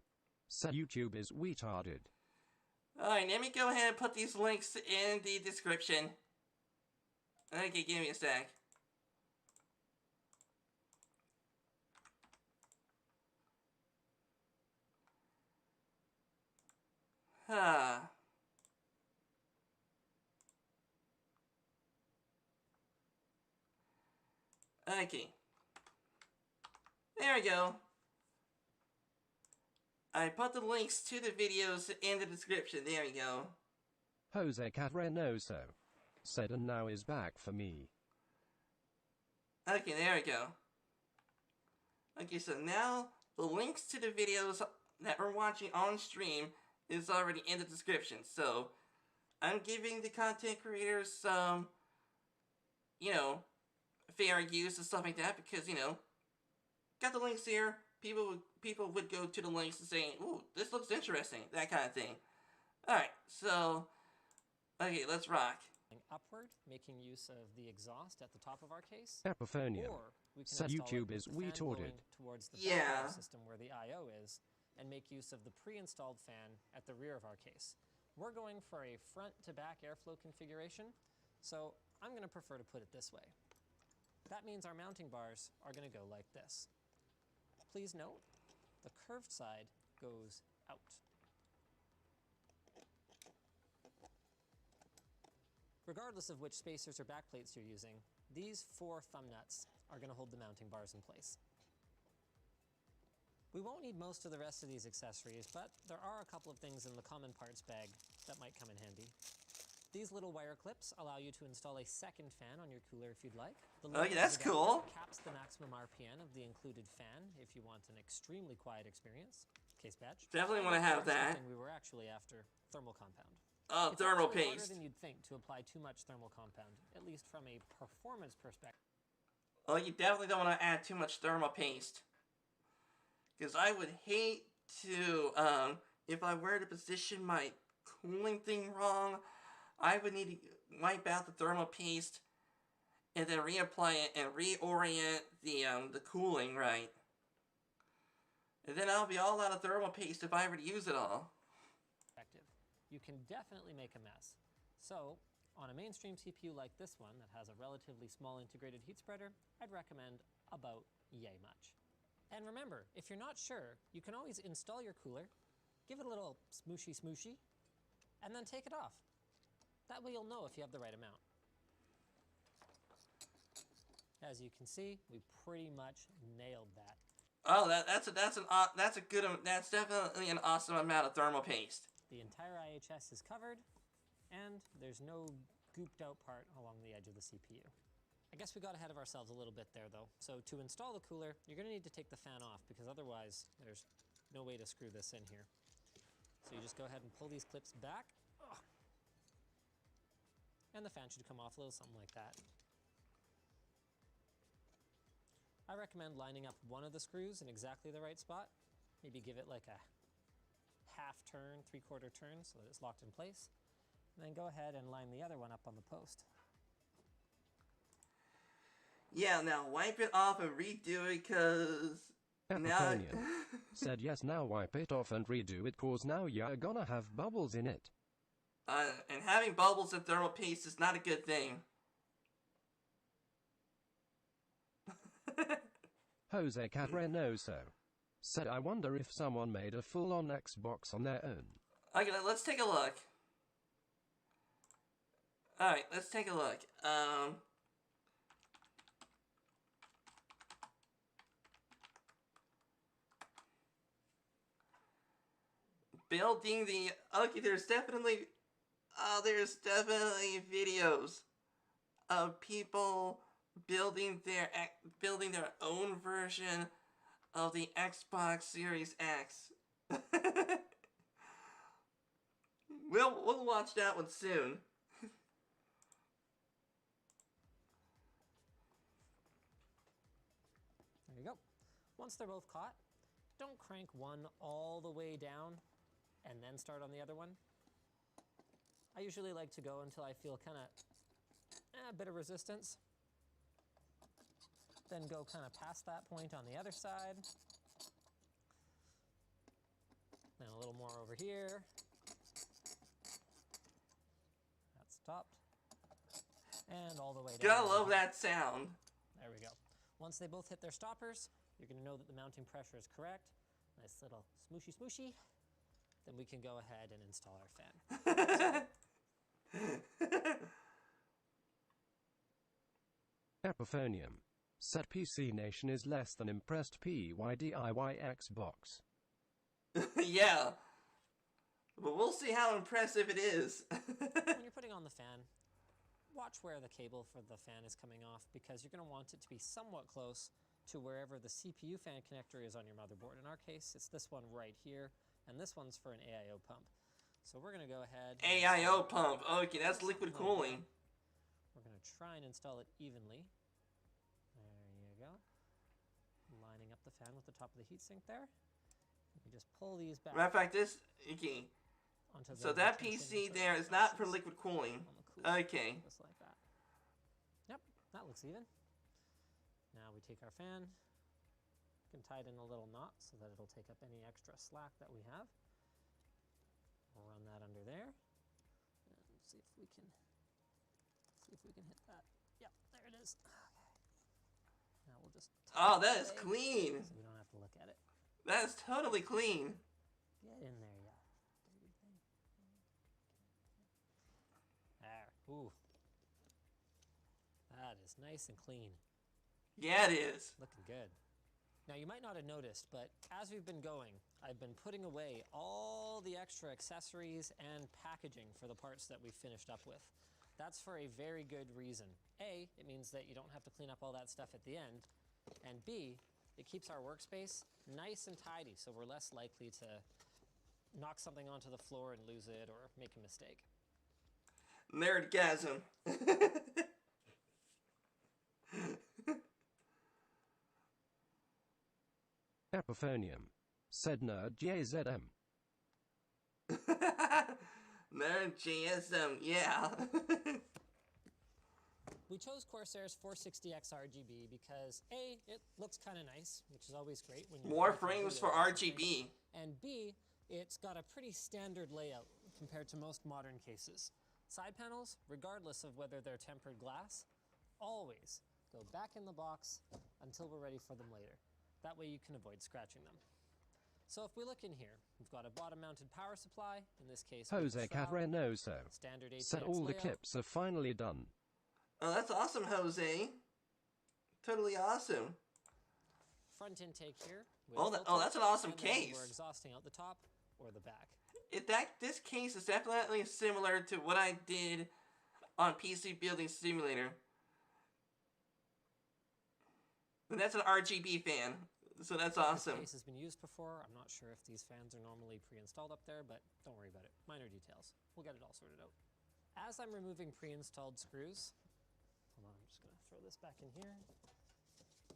said YouTube is retarded. Alright, let me go ahead and put these links in the description. Okay, give me a sec. Huh. Okay. There we go. I put the links to the videos in the description. There we go. Jose Cavrenoso said and now is back for me. Okay, there we go. Okay, so now the links to the videos that we're watching on stream is already in the description. So I'm giving the content creators some, you know, fair use and stuff like that because, you know, got the links here. People would go to the links and say, ooh, this looks interesting, that kind of thing. Alright, so, okay, let's rock. Upward, making use of the exhaust at the top of our case. Epiphonium Or we can said install YouTube it is with the fan retarded. blowing towards the Yeah. back of the system where the I/O is, and make use of the pre-installed fan at the rear of our case. We're going for a front-to-back airflow configuration, so I'm going to prefer to put it this way. That means our mounting bars are going to go like this. Please note, the curved side goes out. Regardless of which spacers or backplates you're using, these 4 thumb nuts are going to hold the mounting bars in place. We won't need most of the rest of these accessories, but there are a couple of things in the common parts bag that might come in handy. These little wire clips allow you to install a second fan on your cooler if you'd like. The Okay, that's cool. Caps the maximum RPM of the included fan if you want an extremely quiet experience. Case batch. Definitely want to have that. Something we were actually after, thermal compound. Oh, It's thermal actually harder paste. than you'd think to apply too much thermal compound, at least from a performance perspective. Oh, you definitely don't want to add too much thermal paste. Because I would hate to, if I were to position my cooling thing wrong, I would need to wipe out the thermal paste and then reapply it and reorient the cooling right. And then I'll be all out of thermal paste if I were to use it all. You can definitely make a mess. So, on a mainstream CPU like this one that has a relatively small integrated heat spreader, I'd recommend about yay much. And remember, if you're not sure, you can always install your cooler, give it a little smooshy smooshy, and then take it off. That way you'll know if you have the right amount. As you can see, we pretty much nailed that. Oh, that's definitely an awesome amount of thermal paste. The entire IHS is covered, and there's no gooped out part along the edge of the CPU. I guess we got ahead of ourselves a little bit there though. So to install the cooler, you're going to need to take the fan off because otherwise there's no way to screw this in here. So you just go ahead and pull these clips back. Ugh. And the fan should come off a little something like that. I recommend lining up one of the screws in exactly the right spot. Maybe give it like a half turn, 3/4 turn so that it's locked in place. And then go ahead and line the other one up on the post. Yeah, now wipe it off and redo it because now... Epiphonium said yes, now wipe it off and redo it cause now you're gonna have bubbles in it. And having bubbles in thermal paste is not a good thing. Jose Cavrenoso said I wonder if someone made a full-on Xbox on their own. Okay, let's take a look. Alright, let's take a look. Building the... Okay, there's definitely videos of people building their own version of the Xbox Series X. We'll watch that one soon. There you go. Once they're both caught, don't crank one all the way down and then start on the other one. I usually like to go until I feel kind of a bit of resistance. Then go kind of past that point on the other side. Then a little more over here. That's stopped. And all the way down. Gotta love that sound. There we go. Once they both hit their stoppers, you're going to know that the mounting pressure is correct. Nice little smooshy smooshy. Then we can go ahead and install our fan. Epiphonium. Said PC Nation is less than impressed PYDIY Xbox. Yeah. But we'll see how impressive it is. When you're putting on the fan, watch where the cable for the fan is coming off, because you're going to want it to be somewhat close to wherever the CPU fan connector is on your motherboard. In our case, it's this one right here, and this one's for an AIO pump. So we're going to go ahead... AIO pump. Okay, that's liquid cooling. We're going to try and install it evenly. There you go. Lining up the fan with the top of the heatsink there. We just pull these back. Matter of fact, this... Okay. So that PC there is not for liquid cooling. Okay. Just like that. Yep, that looks even. Now we take our fan, we can tie it in a little knot so that it'll take up any extra slack that we have. We'll run that under there, and see if we can hit that. Yep, there it is. Okay. Now we'll just. Oh, that is clean. So we don't have to look at it. That is totally clean. Get in there, yeah. There. Ooh. That is nice and clean. Yeah, it is. Looking good. Now, you might not have noticed, but as we've been going, I've been putting away all the extra accessories and packaging for the parts that we've finished up with. That's for a very good reason. A, it means that you don't have to clean up all that stuff at the end. And B, it keeps our workspace nice and tidy, so we're less likely to knock something onto the floor and lose it or make a mistake. Nerdgasm. Epiphonium. Said Nerd JZM. Nerd JSM, yeah. We chose Corsair's 460X RGB because A, it looks kind of nice, which is always great when you're More frames for RGB. And B, it's got a pretty standard layout compared to most modern cases. Side panels, regardless of whether they're tempered glass, always go back in the box until we're ready for them later. That way you can avoid scratching them. So if we look in here, we've got a bottom-mounted power supply, in this case Jose Catrenoso. Standard ATX Said all the layout. clips are finally done. Oh, that's awesome, Jose. Totally awesome. Front intake here. Oh, that's an awesome and then case. We're exhausting out the top or the back. This case is definitely similar to what I did on PC Building Simulator. And that's an RGB fan, so that's awesome. This case has been used before. I'm not sure if these fans are normally pre-installed up there, but don't worry about it. Minor details. We'll get it all sorted out. As I'm removing pre-installed screws, hold on, I'm just going to throw this back in here.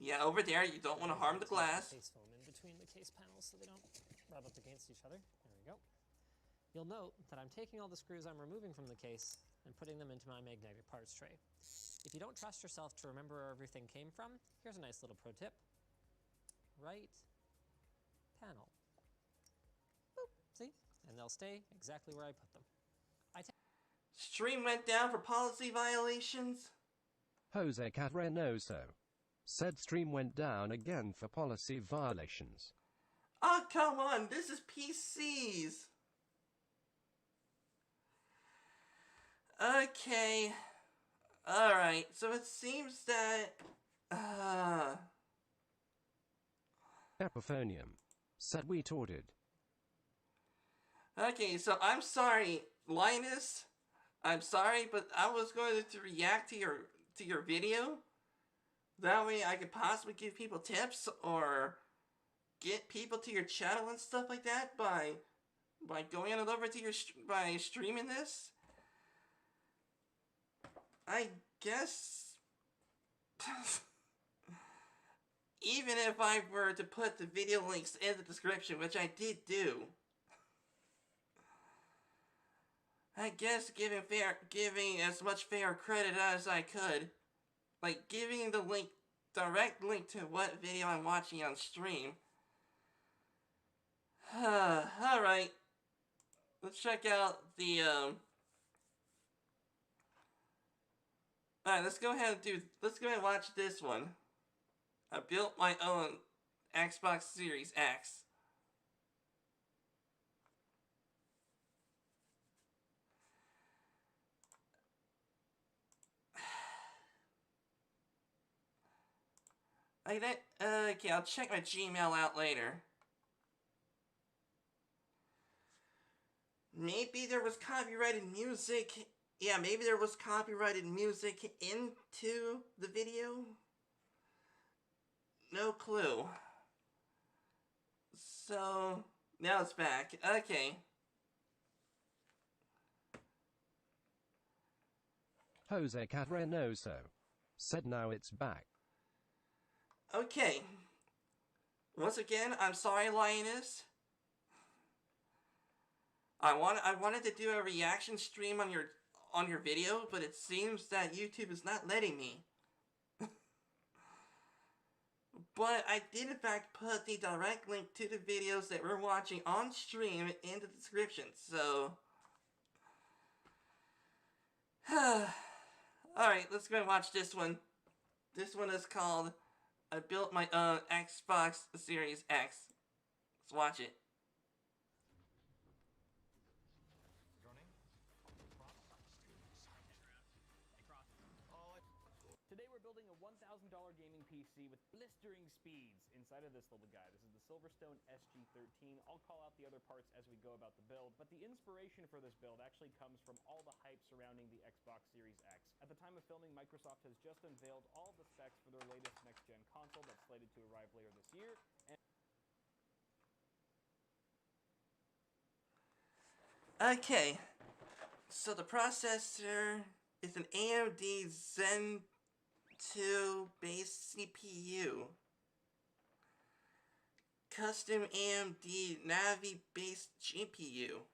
Yeah, over there, you don't want to harm the glass. Case foam in between the case panels so they don't rub up against each other. There we go. You'll note that I'm taking all the screws I'm removing from the case and putting them into my magnetic parts tray. If you don't trust yourself to remember where everything came from, here's a nice little pro tip. Right panel. Boop, see? And they'll stay exactly where I put them. Stream went down for policy violations. Jose Catrenoso. Said stream went down again for policy violations. Oh, come on, this is PCs. Okay. Alright, so it seems that... Epiphonium. Said we torted. Okay, so I'm sorry, Linus. I'm sorry, but I was going to react to your video. That way I could possibly give people tips or get people to your channel and stuff like that by going on over to by streaming this. I guess even if I were to put the video links in the description, which I did do, I guess giving as much fair credit as I could, like giving the direct link to what video I'm watching on stream. Alright. Let's check out the, Alright, let's go ahead and watch this one. I built my own Xbox Series X. Okay, I'll check my Gmail out later. Maybe there was copyrighted music. Yeah, maybe there was copyrighted music into the video. No clue. So, now it's back. Okay. Jose Carrenoso said now it's back. Okay. Once again, I'm sorry, Lioness. I wanted to do a reaction stream on your video, but it seems that YouTube is not letting me. But I did in fact put the direct link to the videos that we're watching on stream in the description, so... Alright, let's go and watch this one. This one is called I Built My Own Xbox Series X. Let's watch it. Today we're building a $1,000 gaming PC with blistering speeds. Inside of this little guy, this is the Silverstone SG13. I'll call out the other parts as we go about the build, but the inspiration for this build actually comes from all the hype surrounding the Xbox Series X. At the time of filming, Microsoft has just unveiled all the specs for their latest next-gen console that's slated to arrive later this year. Okay, so the processor is an AMD Zen 2 base CPU. Custom AMD Navi based GPU.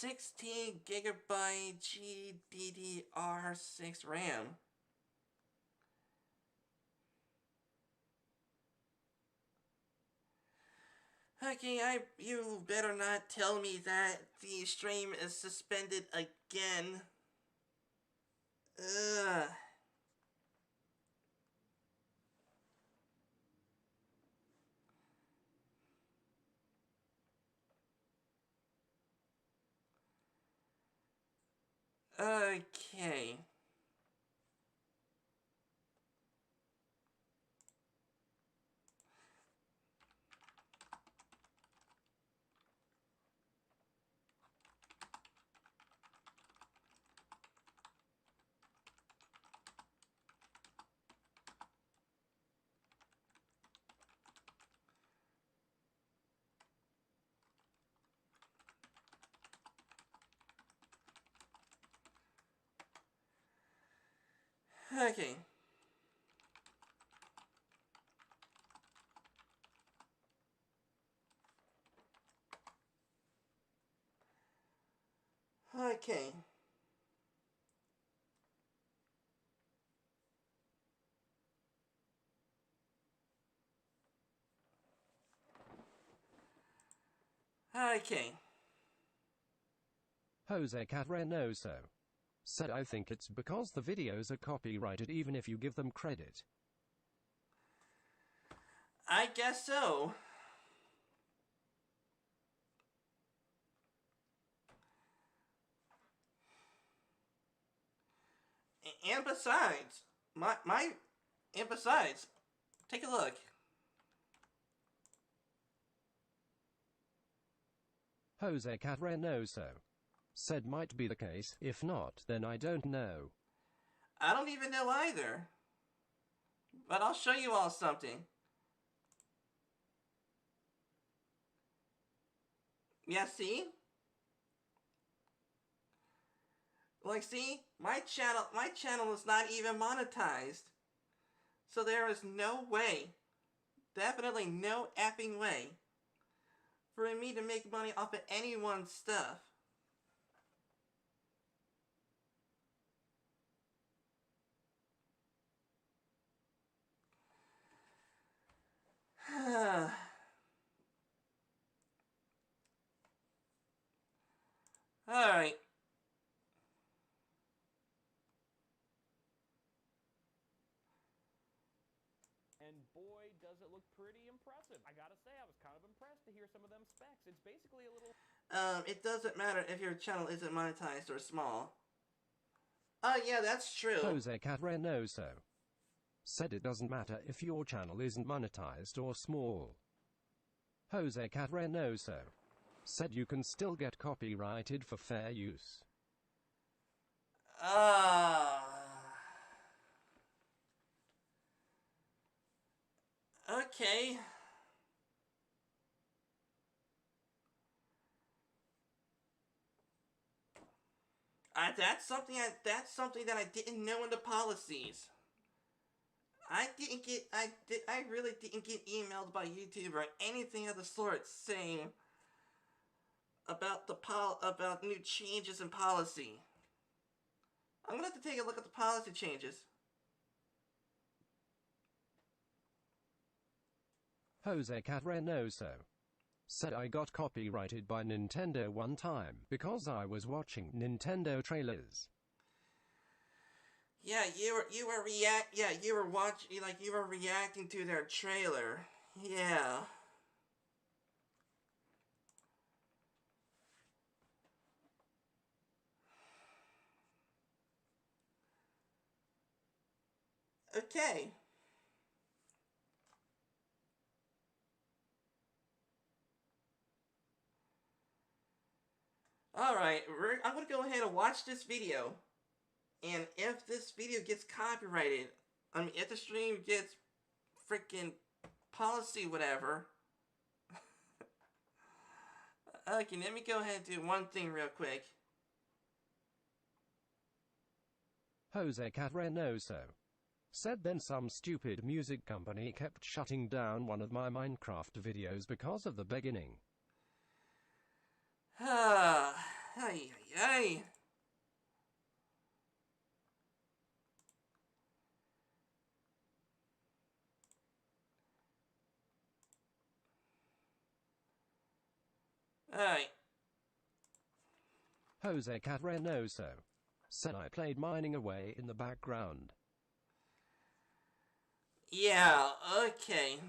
GB GDDR6 RAM. Okay, you better not tell me that the stream is suspended again. Ugh. Okay. Okay. Okay. Okay. Jose Carrenoso said I think it's because the videos are copyrighted even if you give them credit. I guess so. And besides, take a look. Jose Carrenoso said might be the case. If not, then I don't know. I don't even know either. But I'll show you all something. Yeah, see? Like, see? My channel is not even monetized. So there is no way, definitely no effing way, for me to make money off of anyone's stuff. Alright. And boy, does it look pretty impressive. I gotta say, I was kind of impressed to hear some of them specs. It's basically a little... It doesn't matter if your channel isn't monetized or small. Yeah, that's true. Jose Cadrenoso said it doesn't matter if your channel isn't monetized or small. Jose Cadrenoso said you can still get copyrighted for fair use. Okay. That's something that I didn't know in the policies. I really didn't get emailed by YouTube or anything of the sort saying about about new changes in policy. I'm gonna have to take a look at the policy changes. Jose Cadrenoso said I got copyrighted by Nintendo one time because I was watching Nintendo trailers. Yeah, you were reacting to their trailer. Yeah. Okay. Alright, I'm gonna go ahead and watch this video. And if this video gets copyrighted, I mean, if the stream gets freaking policy whatever. Okay, let me go ahead and do one thing real quick. Jose Cadrenoso said then some stupid music company kept shutting down one of my Minecraft videos because of the beginning. Ay, ay, ay. Alright. Jose Cadrenoso said I played mining away in the background. Yeah, okay.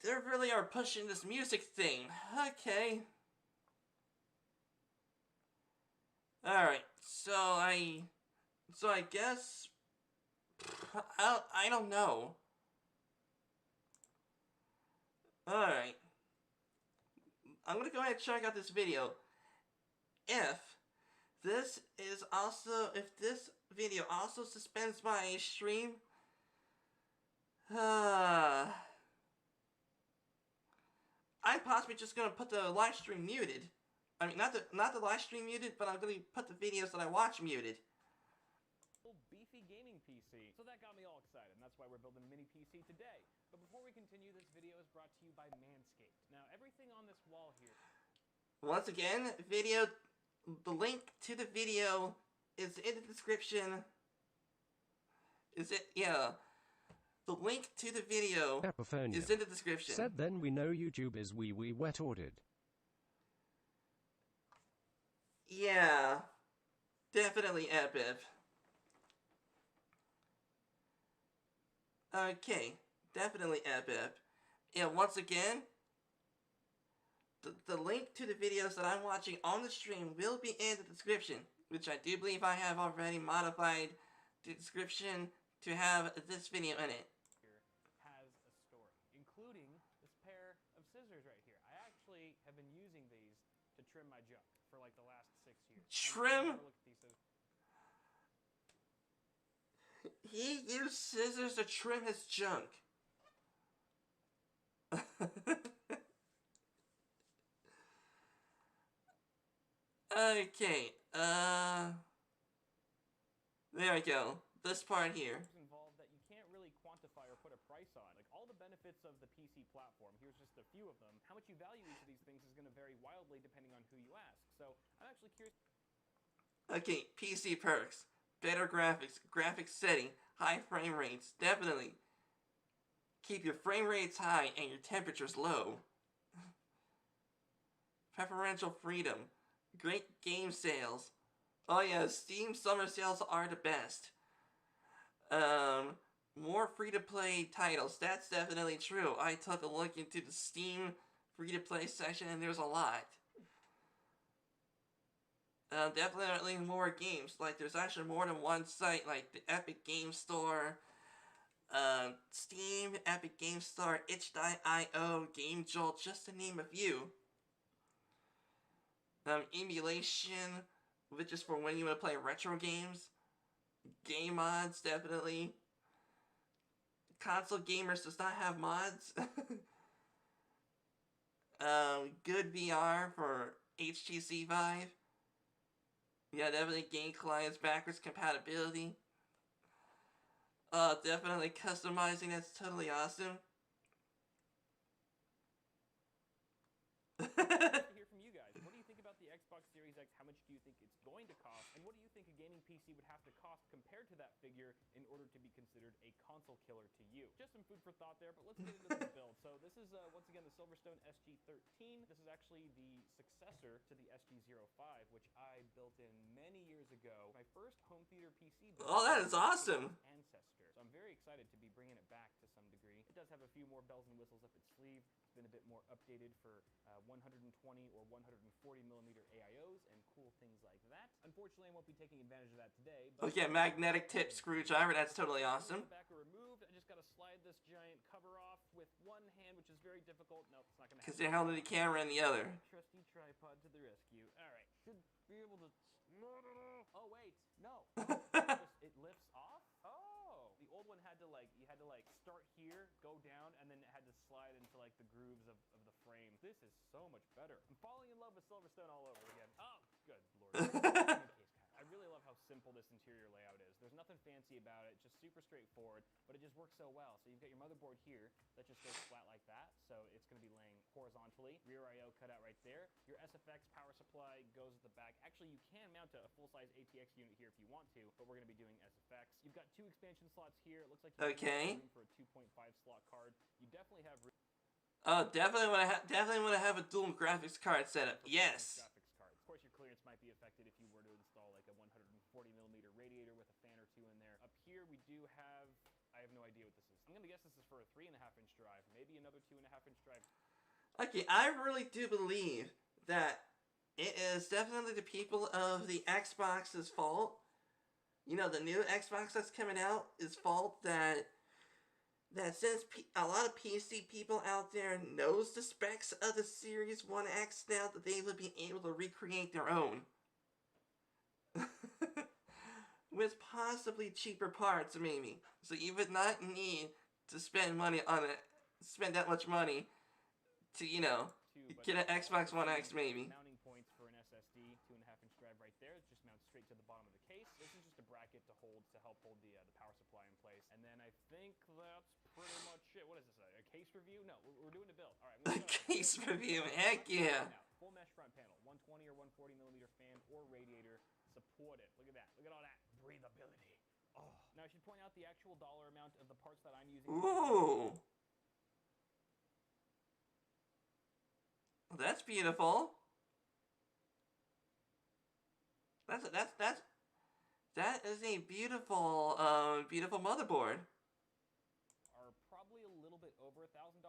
They really are pushing this music thing. Okay. Alright, so I guess... I don't know. Alright. I'm gonna go ahead and check out this video. If this video also suspends my stream, I'm possibly just gonna put the live stream muted. I mean, not the live stream muted, but I'm gonna put the videos that I watch muted. Beefy gaming PC. So that got me all excited, and that's why we're building a mini PC today. But before we continue, this video is brought to you by Manscaped. Now, everything on this wall here... Once again, the link to the video is in the description. The link to the video Epiphonia is in the description. said then we know YouTube is wee wet ordered. Yeah, definitely Epip. Okay, definitely Epip. And once again, the link to the videos that I'm watching on the stream will be in the description, which I do believe I have already modified the description to have this video in it. Has a story, including this pair of scissors right here. I actually have been using these to trim my junk for like the last 6 years. Trim? Look at these scissors. He used scissors to trim his junk. Okay, there we go. This part here. Involved that you can't really quantify or put a price on. Like all the benefits of the PC platform, here's just a few of them. How much you value each of these things is going to vary wildly depending on who you ask. So I'm actually curious. Okay, PC perks. Better graphics, graphics setting, high frame rates, definitely. Keep your frame rates high and your temperatures low. Preferential freedom. Great game sales. Oh yeah, Steam summer sales are the best. More free-to-play titles. That's definitely true. I took a look into the Steam free-to-play section and there's a lot. Definitely more games. Like, there's actually more than one site, like the Epic Game Store, Steam, Epic Game Store, itch.io, Game Jolt, just to name a few. Emulation, which is for when you want to play retro games. Game mods, definitely. Console gamers does not have mods. Good VR for HTC Vive. Yeah, definitely game clients backwards compatibility. Definitely customizing, that's totally awesome. To hear from you guys. What do you think about the Xbox Series X? How much do you think it's going to cost? And what do you think a gaming PC would have to cost compared to that figure in order to be considered a console killer to you? Just some food for thought there, but let's get into this build. So this is, once again, the Silverstone SG13. This is actually the successor to the SG05, which I built in many years ago. My first home theater PC build. Oh, that is awesome. Ancestor. So I'm very excited to be bringing it back to some degree. It does have a few more bells and whistles up its sleeve. It's been a bit more updated for 120 or 140 millimeter AIOs and cool things like that. Unfortunately, I won't be taking advantage of that today. But okay, magnetic tip screwdriver, that's totally awesome. Back are removed. I just gotta slide this giant cover off with one hand, which is very difficult. Nope, it's not gonna happen. Because you're holding the camera in the other. Trusty tripod to the rescue. Alright, should be able to slide it off. Oh wait, no. It lifts off? Oh! The old one had to you had to start here, go down, and then it had to slide into the grooves of the frame. This is so much better. I'm falling in love with Silverstone all over again. Oh, good lord. I really love how simple this interior layout is. There's nothing fancy about it, just super straightforward, but it just works so well. So you've got your motherboard here that just goes flat like that, so it's going to be laying horizontally. Rear I/O cut out right there. Your SFX power supply goes at the back. Actually, you can mount a full-size ATX unit here if you want to, but we're going to be doing SFX. You've got 2 expansion slots here. It looks like you have room for a 2.5 slot card. You definitely have room. Oh, definitely want to have a dual graphics card setup. Yes. Of course, your clearance might be affected if you were to install a 140 millimeter radiator with a fan or 2 in there. Up here, we do have, I have no idea what this is. I'm gonna guess this is for a 3.5-inch drive, maybe another 2.5-inch drive. Okay, I really do believe that it is definitely the people of the Xbox's fault. You know, the new Xbox that's coming out is fault that since a lot of PC people out there knows the specs of the Series 1X now, that they would be able to recreate their own. With possibly cheaper parts, maybe. So you would not need to spend money on it, spend that much money to, you know, get an Xbox One X, maybe. Mounting points for an SSD, 2.5-inch drive right there. It just mounts straight to the bottom of the case. This is just a bracket to help hold the power supply in place. And then I think that's pretty much it. What is this, a case review? No, we're doing a build. All right. A case review, heck yeah. Now, full mesh front panel, 120 or 140 millimeter fan or radiator supported. Look at that. Look at all that breathability. Oh. Now I should point out the actual dollar amount of the parts that I'm using. Ooh. That's beautiful. That is a beautiful, beautiful motherboard. Are probably a little bit over $1,000,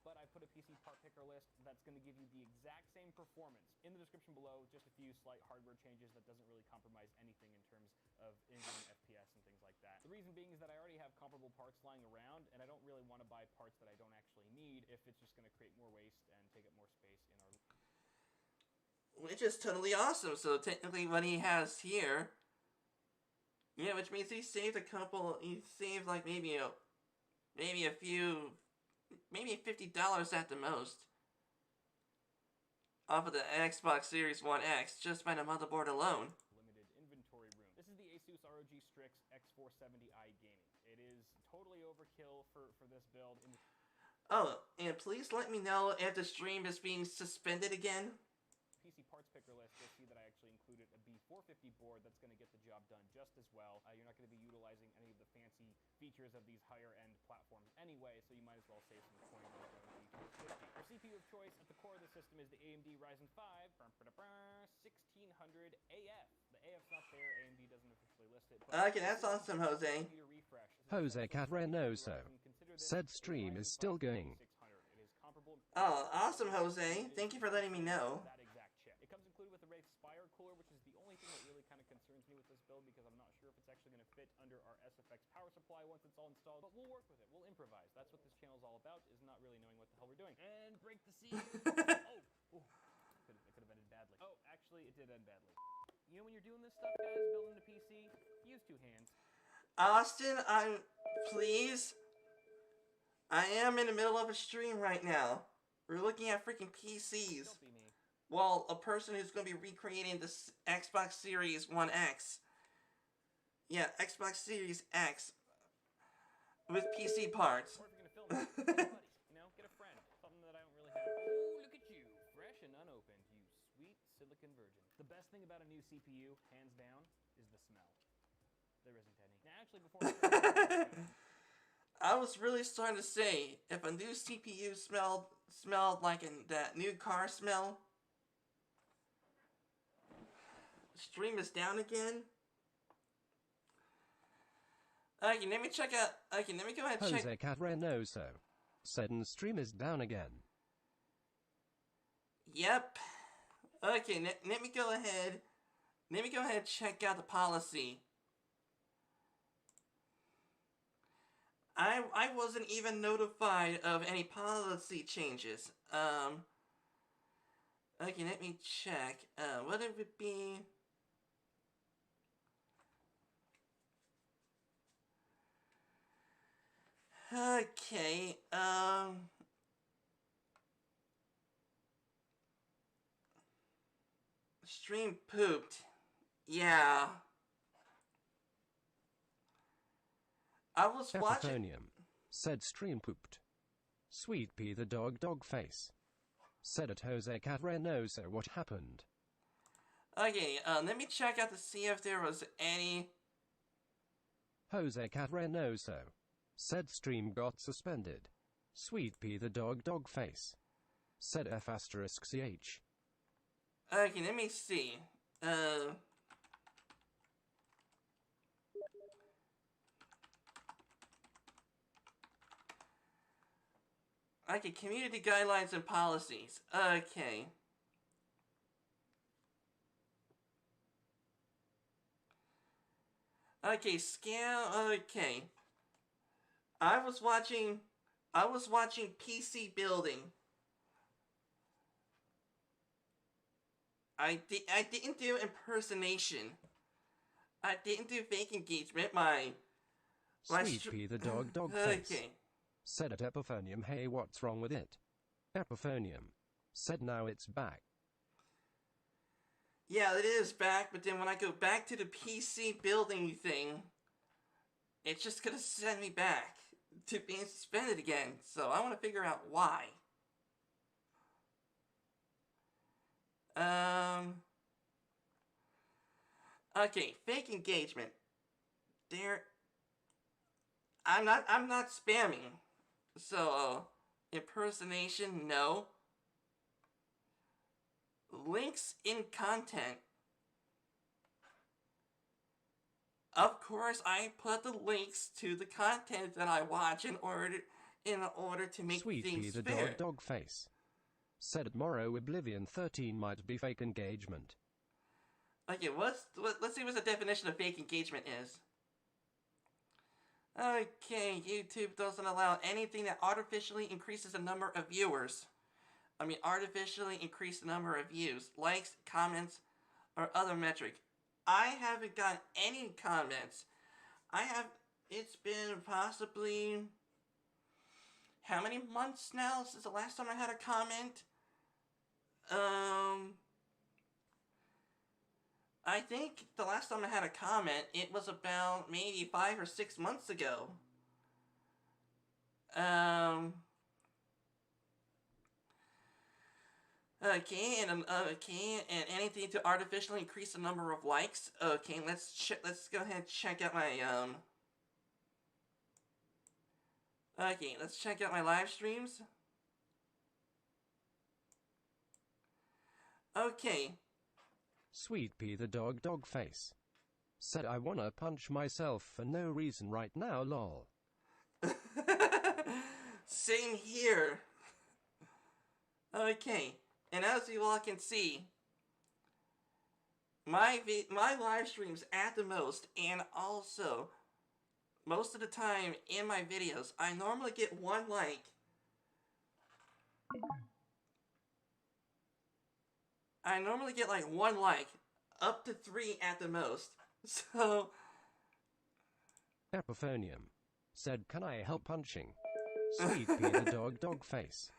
but I put a PC part picker list that's going to give you the exact same performance. In the description below, just a few slight hardware changes that doesn't really compromise anything in terms of in-game FPS and things like that. The reason being is that I already have comparable parts lying around, and I don't really want to buy parts that I don't actually need if it's just going to create more waste and take up more space in our... Which is totally awesome. So technically what he has here, yeah, which means he saved a couple, he saved like maybe a few, maybe $50 at the most off of the Xbox Series 1X just by the motherboard alone. Limited inventory room. This is the Asus ROG Strix X470i Gaming. It is totally overkill for this build. Oh, and please let me know if the stream is being suspended again. PC parts picker list, you'll see that I actually included a B450 board that's going to get the job done just as well. You're not going to be utilizing any of the fancy features of these higher end platforms anyway, so so you might as well save some coin by going to 250. Your CPU of choice at the core of the system is the AMD Ryzen 5 1600 AF. The AF's not there, AMD doesn't officially list it. But Okay, that's awesome, Jose. Jose Catrenoso said stream is still going. Oh, awesome, Jose. Thank you for letting me know. That exact chip. It comes included with the Wraith Spire cooler, which is the only thing that really kind of concerns me with this build because I'm not sure if it's actually going to fit under our SFX power supply once it's all installed, but we'll work with it. We'll improvise. That's what this channel is all about, is not really knowing what the hell we're doing. And break the seal. Oh. It could have ended badly. Oh, actually, it did end badly. You know when you're doing this stuff, guys, building a PC, use 2 hands. Austin, please. I am in the middle of a stream right now. We're looking at freaking PCs. Don't be me. Well, a person who's going to be recreating this Xbox Series 1X. Yeah, Xbox Series X. With PC parts. Or if you're going to film it, get a buddy, you know, get a friend. Something that I don't really have. Oh, look at you. Fresh and unopened, you sweet silicon virgin. The best thing about a new CPU, hands down, is the smell. There isn't any. Now, actually, before I was really starting to say, if a new CPU smelled like that new car smell, stream is down again. Okay, let me check out. Okay, let me go ahead and check. Jose Catrenoso said stream is down again. Yep. Okay, let me go ahead. Let me go ahead and check out the policy. I wasn't even notified of any policy changes. Okay, let me check. What it would be? Okay, stream pooped. Yeah. I was watching. Epithonium said stream pooped. Sweet Pea the dog face said at Jose Catrenoso what happened. Okay, let me check out to see if there was any. Jose Catrenoso said stream got suspended. Sweet Pea the dog face said F***ch. Okay, let me see. Okay, community guidelines and policies. Okay. Okay, scale. Okay. I was watching PC building. I didn't do impersonation. I didn't do fake engagement. Sweet Pea the dog face Okay. said at Epithonium, hey, what's wrong with it? Epithonium said now it's back. Yeah, it is back, but then when I go back to the PC building thing, it's just gonna send me back to being suspended again. So I want to figure out why. Okay, fake engagement. I'm not spamming. So, impersonation, no. Links in content. Of course, I put the links to the content that I watch in order to make Sweet things Pea the fair. dog face said tomorrow Oblivion 13 might be fake engagement. Okay, let's see what the definition of fake engagement is. Okay, YouTube doesn't allow anything that artificially increases the number of viewers. Artificially increase the number of views, likes, comments, or other metric. I haven't got any comments. It's been possibly, how many months now since the last time I had a comment? I think the last time I had a comment, it was about maybe 5 or 6 months ago. Okay, and anything to artificially increase the number of likes. Okay, let's go ahead and check out my Okay, let's check out my live streams. Okay. Sweet Pea the dog face. Said I wanna punch myself for no reason right now, lol. Same here. Okay, and as you all can see, my live streams at the most, and also most of the time in my videos, I normally get 1 like. I normally get like 1 like, up to 3 at the most. So Epiphonium. Said can I help punching? Sweet Pea the dog face.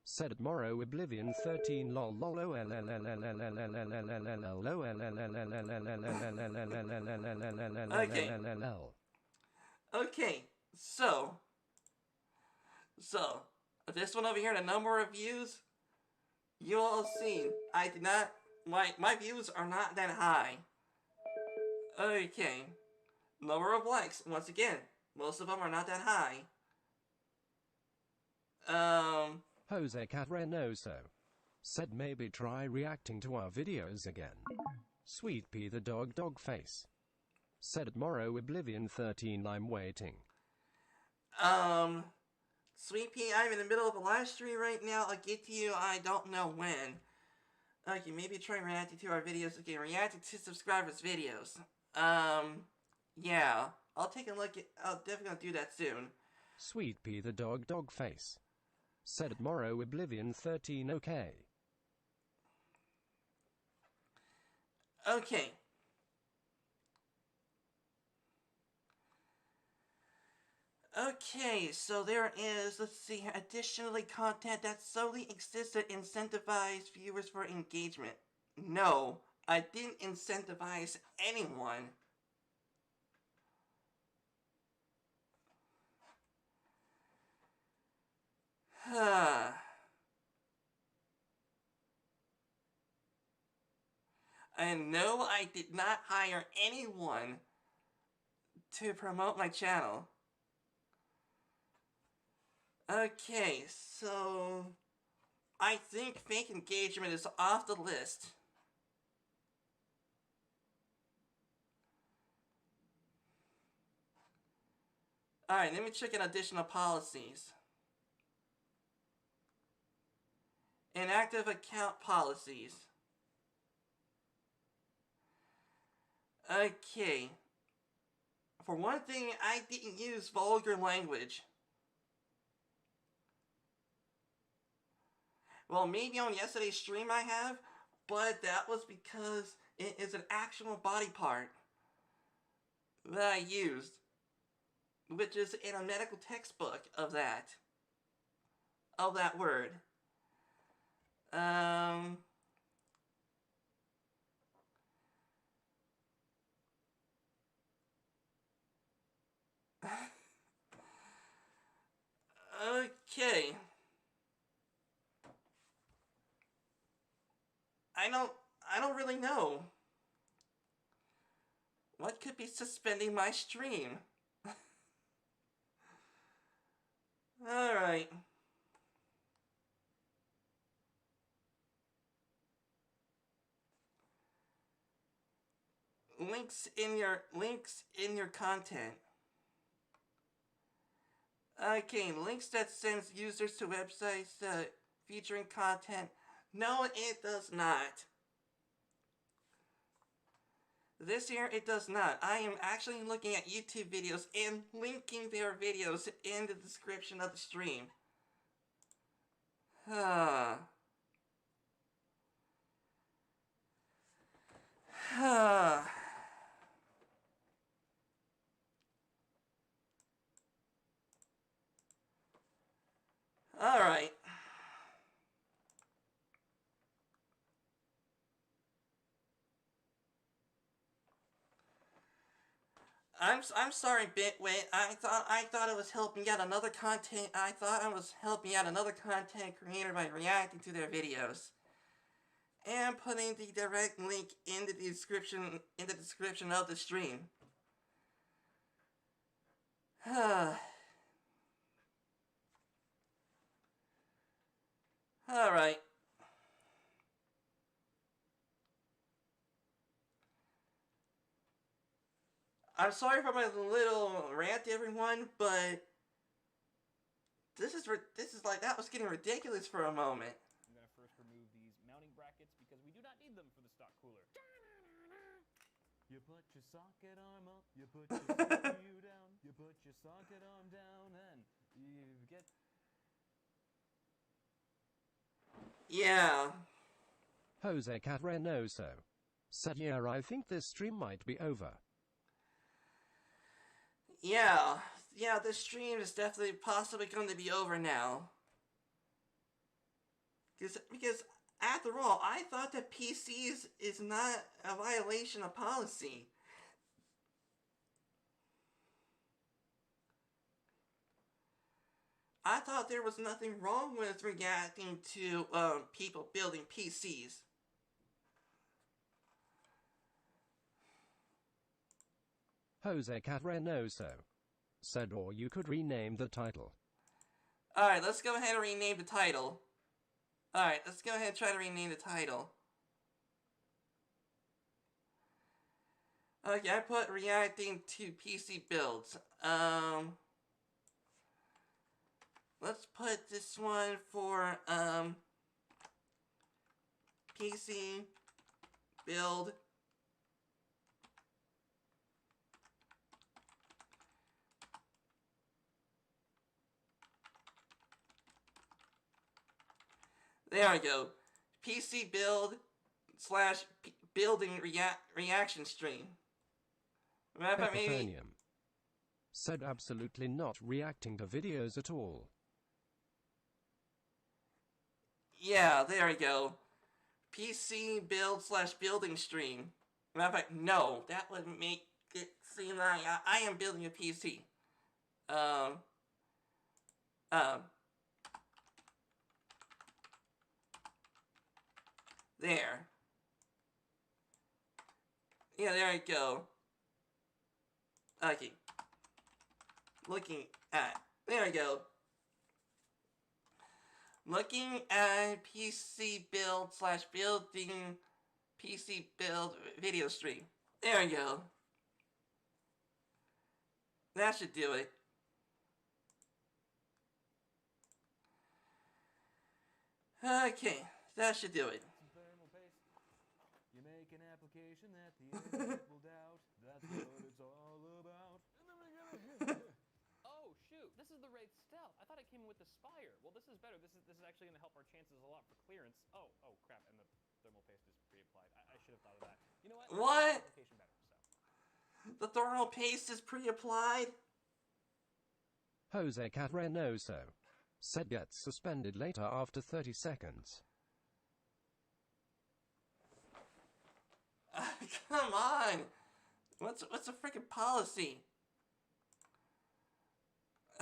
Said Morrow Oblivion 13 lol lol okay, so this one over here, the number of views, you all seen, I did not, my views are not that high. Okay, number of likes, once again, most of them are not that high. Jose Catrenoso. Said maybe try reacting to our videos again. Sweet Pea the dog face. Said Morrow Oblivion 13 I'm waiting. Sweet Pea, I'm in the middle of a live stream right now. I'll get to you, I don't know when. Okay, maybe try reacting to our videos again. Reacting to subscribers' videos. Yeah. I'll take a look at, I'll definitely do that soon. Sweet Pea the dog face. Said Morrow Oblivion 13 okay. Okay. Okay, so there is, let's see, additionally content that solely exists to incentivize viewers for engagement. No, I didn't incentivize anyone. And no, I did not hire anyone to promote my channel. Okay, so I think fake engagement is off the list. Alright, let me check in additional policies. Inactive account policies. Okay. For one thing, I didn't use vulgar language. Well, maybe on yesterday's stream I have, but that was because it is an actual body part that I used, which is in a medical textbook of that word. Okay. I don't really know. What could be suspending my stream? Alright. Links in your content. Okay, links that sends users to websites featuring content. No, it does not. This here, it does not. I am actually looking at YouTube videos and linking their videos in the description of the stream. Alright. I'm sorry, Bitwit. I thought it was helping out another content. I thought I was helping out another content creator by reacting to their videos and putting the direct link in the description of the stream. Alright. I'm sorry for my little rant, everyone, but this is like, that was getting ridiculous for a moment. I'm going to first remove these mounting brackets because we do not need them for the stock cooler. You put your socket arm up, you put your CPU down, you put your socket arm down, and you get... Yeah. Jose Cat Reynoso said, yeah, I think this stream might be over. Yeah. Yeah, this stream is definitely possibly going to be over now. Because after all, I thought that PCs is not a violation of policy. I thought there was nothing wrong with reacting to people building PCs. Jose Cat Reynoso said, or you could rename the title. Alright, let's go ahead and rename the title. Alright, let's go ahead and try to rename the title. Okay, I put reacting to PC builds. Let's put this one for, PC build. There we go. PC build / building reaction stream. Epiphanium said, absolutely not reacting to videos at all. Yeah, there we go. PC build / building stream. Matter of fact, no, that would make it seem like I am building a PC. There. Yeah, there we go. Okay. Looking at, there we go. Looking at PC build / building PC build video stream. There we go. That should do it. Okay, that should do it. Some thermal paste. You make an application that the internet will doubt. That's what it's all about. Oh, shoot. This is the Wraith Stealth. I thought it came with the Spire. Well, this is better. This is actually going to help our chances a lot for clearance. Oh, crap. And the thermal paste is pre-applied. I should have thought of that. You know what? What? Application better, so. The thermal paste is pre-applied? Jose Cat Reynoso said, gets suspended later after 30 seconds. Come on! What's the freaking policy?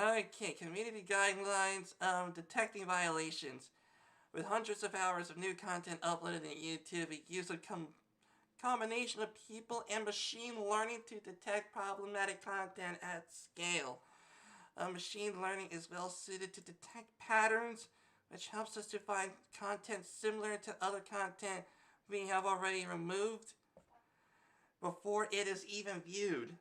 Okay, community guidelines, detecting violations. With hundreds of hours of new content uploaded to YouTube, it uses a combination of people and machine learning to detect problematic content at scale. Machine learning is well suited to detect patterns, which helps us to find content similar to other content we have already removed before it is even viewed.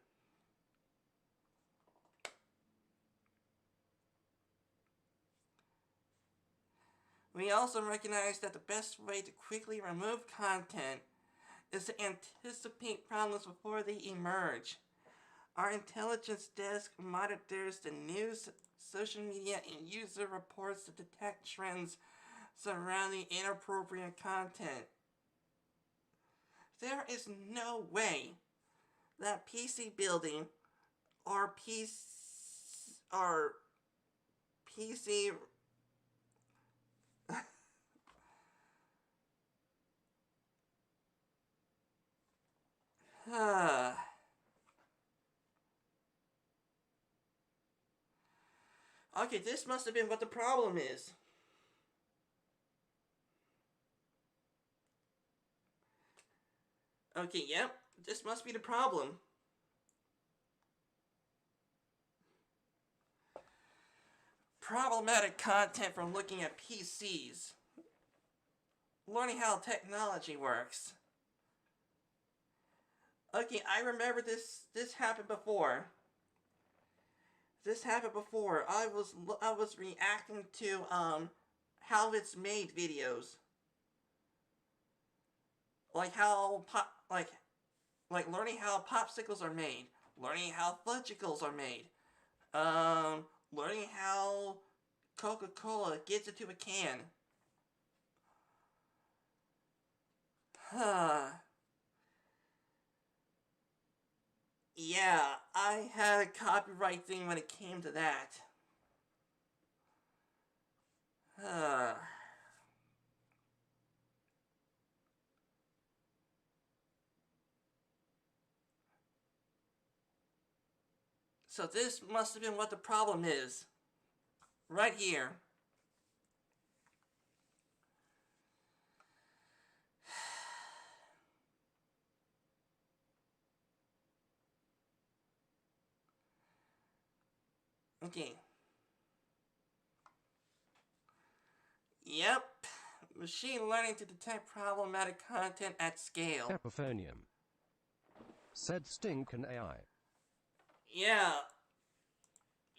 We also recognize that the best way to quickly remove content is to anticipate problems before they emerge. Our intelligence desk monitors the news, social media, and user reports to detect trends surrounding inappropriate content. There is no way that PC building or PC Okay, this must have been what the problem is. Okay, yep, this must be the problem. Problematic content from looking at PCs. learning how technology works. Okay, I remember this happened before. This happened before. I was reacting to how it's made videos. Like how like learning how popsicles are made, learning how fudgicles are made, learning how Coca-Cola gets into a can. Yeah, I had a copyright thing when it came to that. So this must have been what the problem is. Right here. Okay. Yep. Machine learning to detect problematic content at scale. Epiphonium. Said Stinkin' AI. Yeah.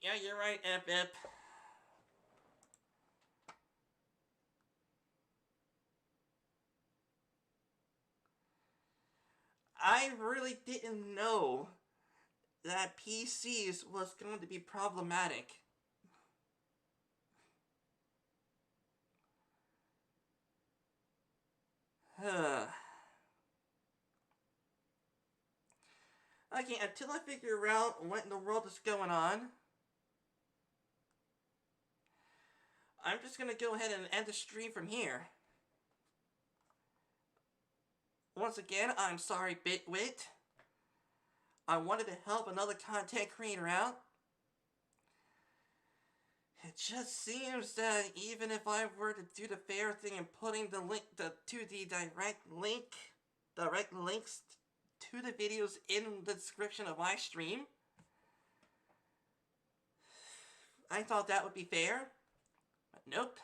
Yeah, you're right, Ep. I really didn't know that PCs was going to be problematic. Okay, until I figure out what in the world is going on, I'm just gonna go ahead and end the stream from here. Once again, I'm sorry, Bitwit. I wanted to help another content creator out. It just seems that even if I were to do the fair thing and putting the link to the direct links to the videos in the description of my stream, I thought that would be fair, but nope.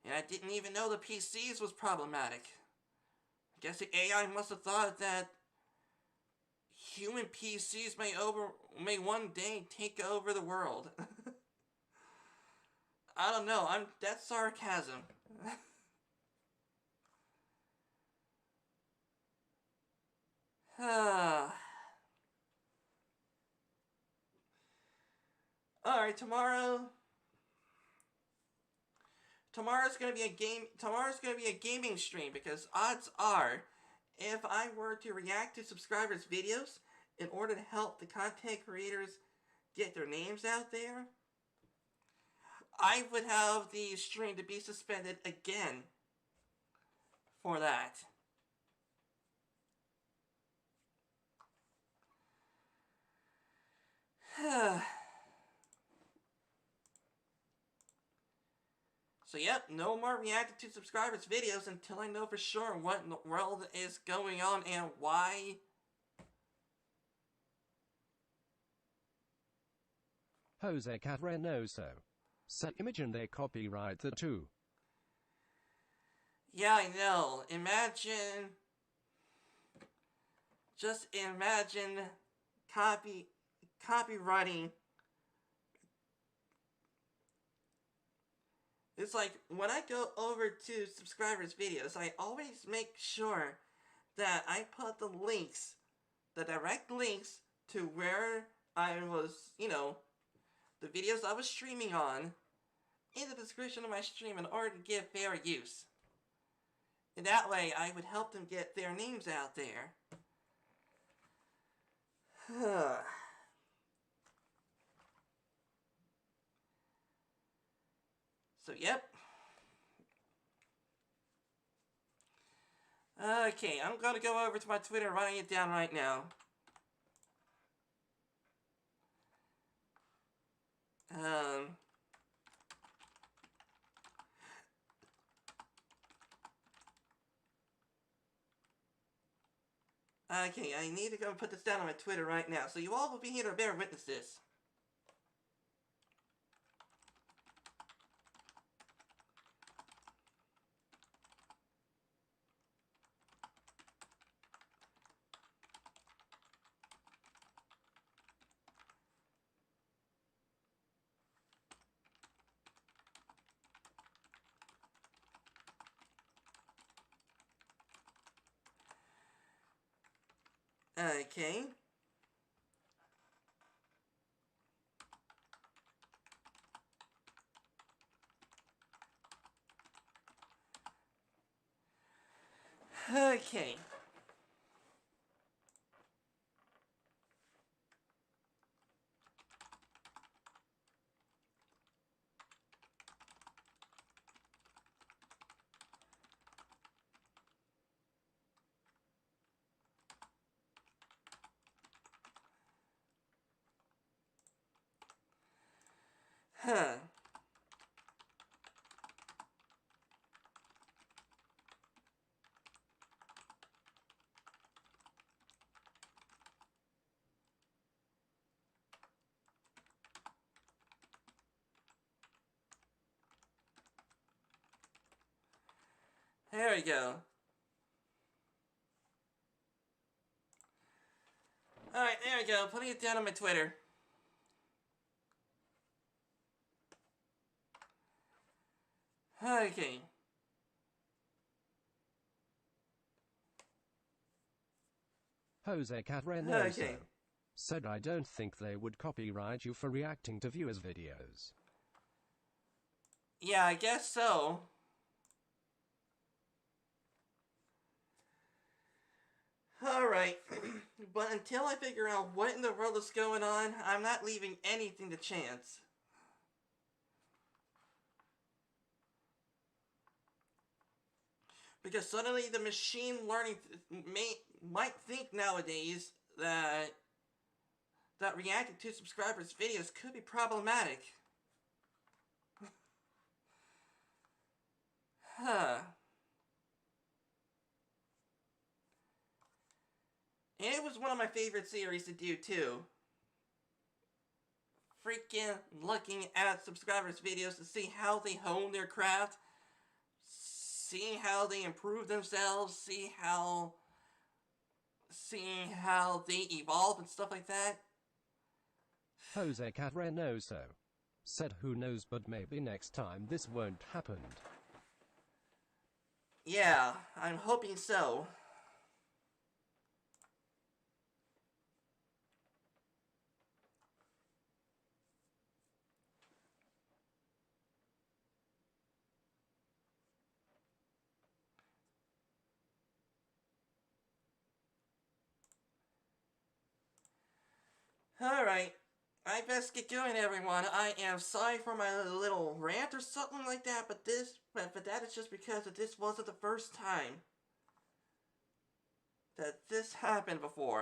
And I didn't even know the PCs was problematic. I guess the AI must have thought that human PCs may one day take over the world. I don't know, that's sarcasm. Alright, tomorrow's gonna be a gaming stream, because odds are, if I were to react to subscribers' videos in order to help the content creators get their names out there, I would have the stream to be suspended again for that. So yep, no more reacting to subscribers' videos until I know for sure what in the world is going on and why. Jose Carrenoso. Said imagine they copyright the two. Yeah, I know. Just imagine copywriting. It's like, when I go over to subscribers' videos, I always make sure that I put the direct links to where I was, the videos I was streaming on, in the description of my stream in order to give fair use. And that way, I would help them get their names out there. So, yep. Okay, I'm gonna go over to my Twitter, writing it down right now. Okay, I need to go and put this down on my Twitter right now, so you all will be here to bear witness this. Okay. Okay. Huh. There we go. Alright, there we go. Putting it down on my Twitter. Okay. Jose Cadrenoso Okay. said, I don't think they would copyright you for reacting to viewers' videos. Yeah, I guess so. Alright. But until I figure out what in the world is going on, I'm not leaving anything to chance. Because suddenly the machine learning might think nowadays that reacting to subscribers' videos could be problematic. Huh. And it was one of my favorite series to do too. Freaking looking at subscribers' videos to see how they hone their craft, seeing how they improve themselves, seeing how they evolve and stuff like that. Jose Cadrenoso said, who knows, but maybe next time this won't happen. Yeah, I'm hoping so. Alright, I best get going, everyone. I am sorry for my little rant or something like that, but that is just because this wasn't the first time that this happened before.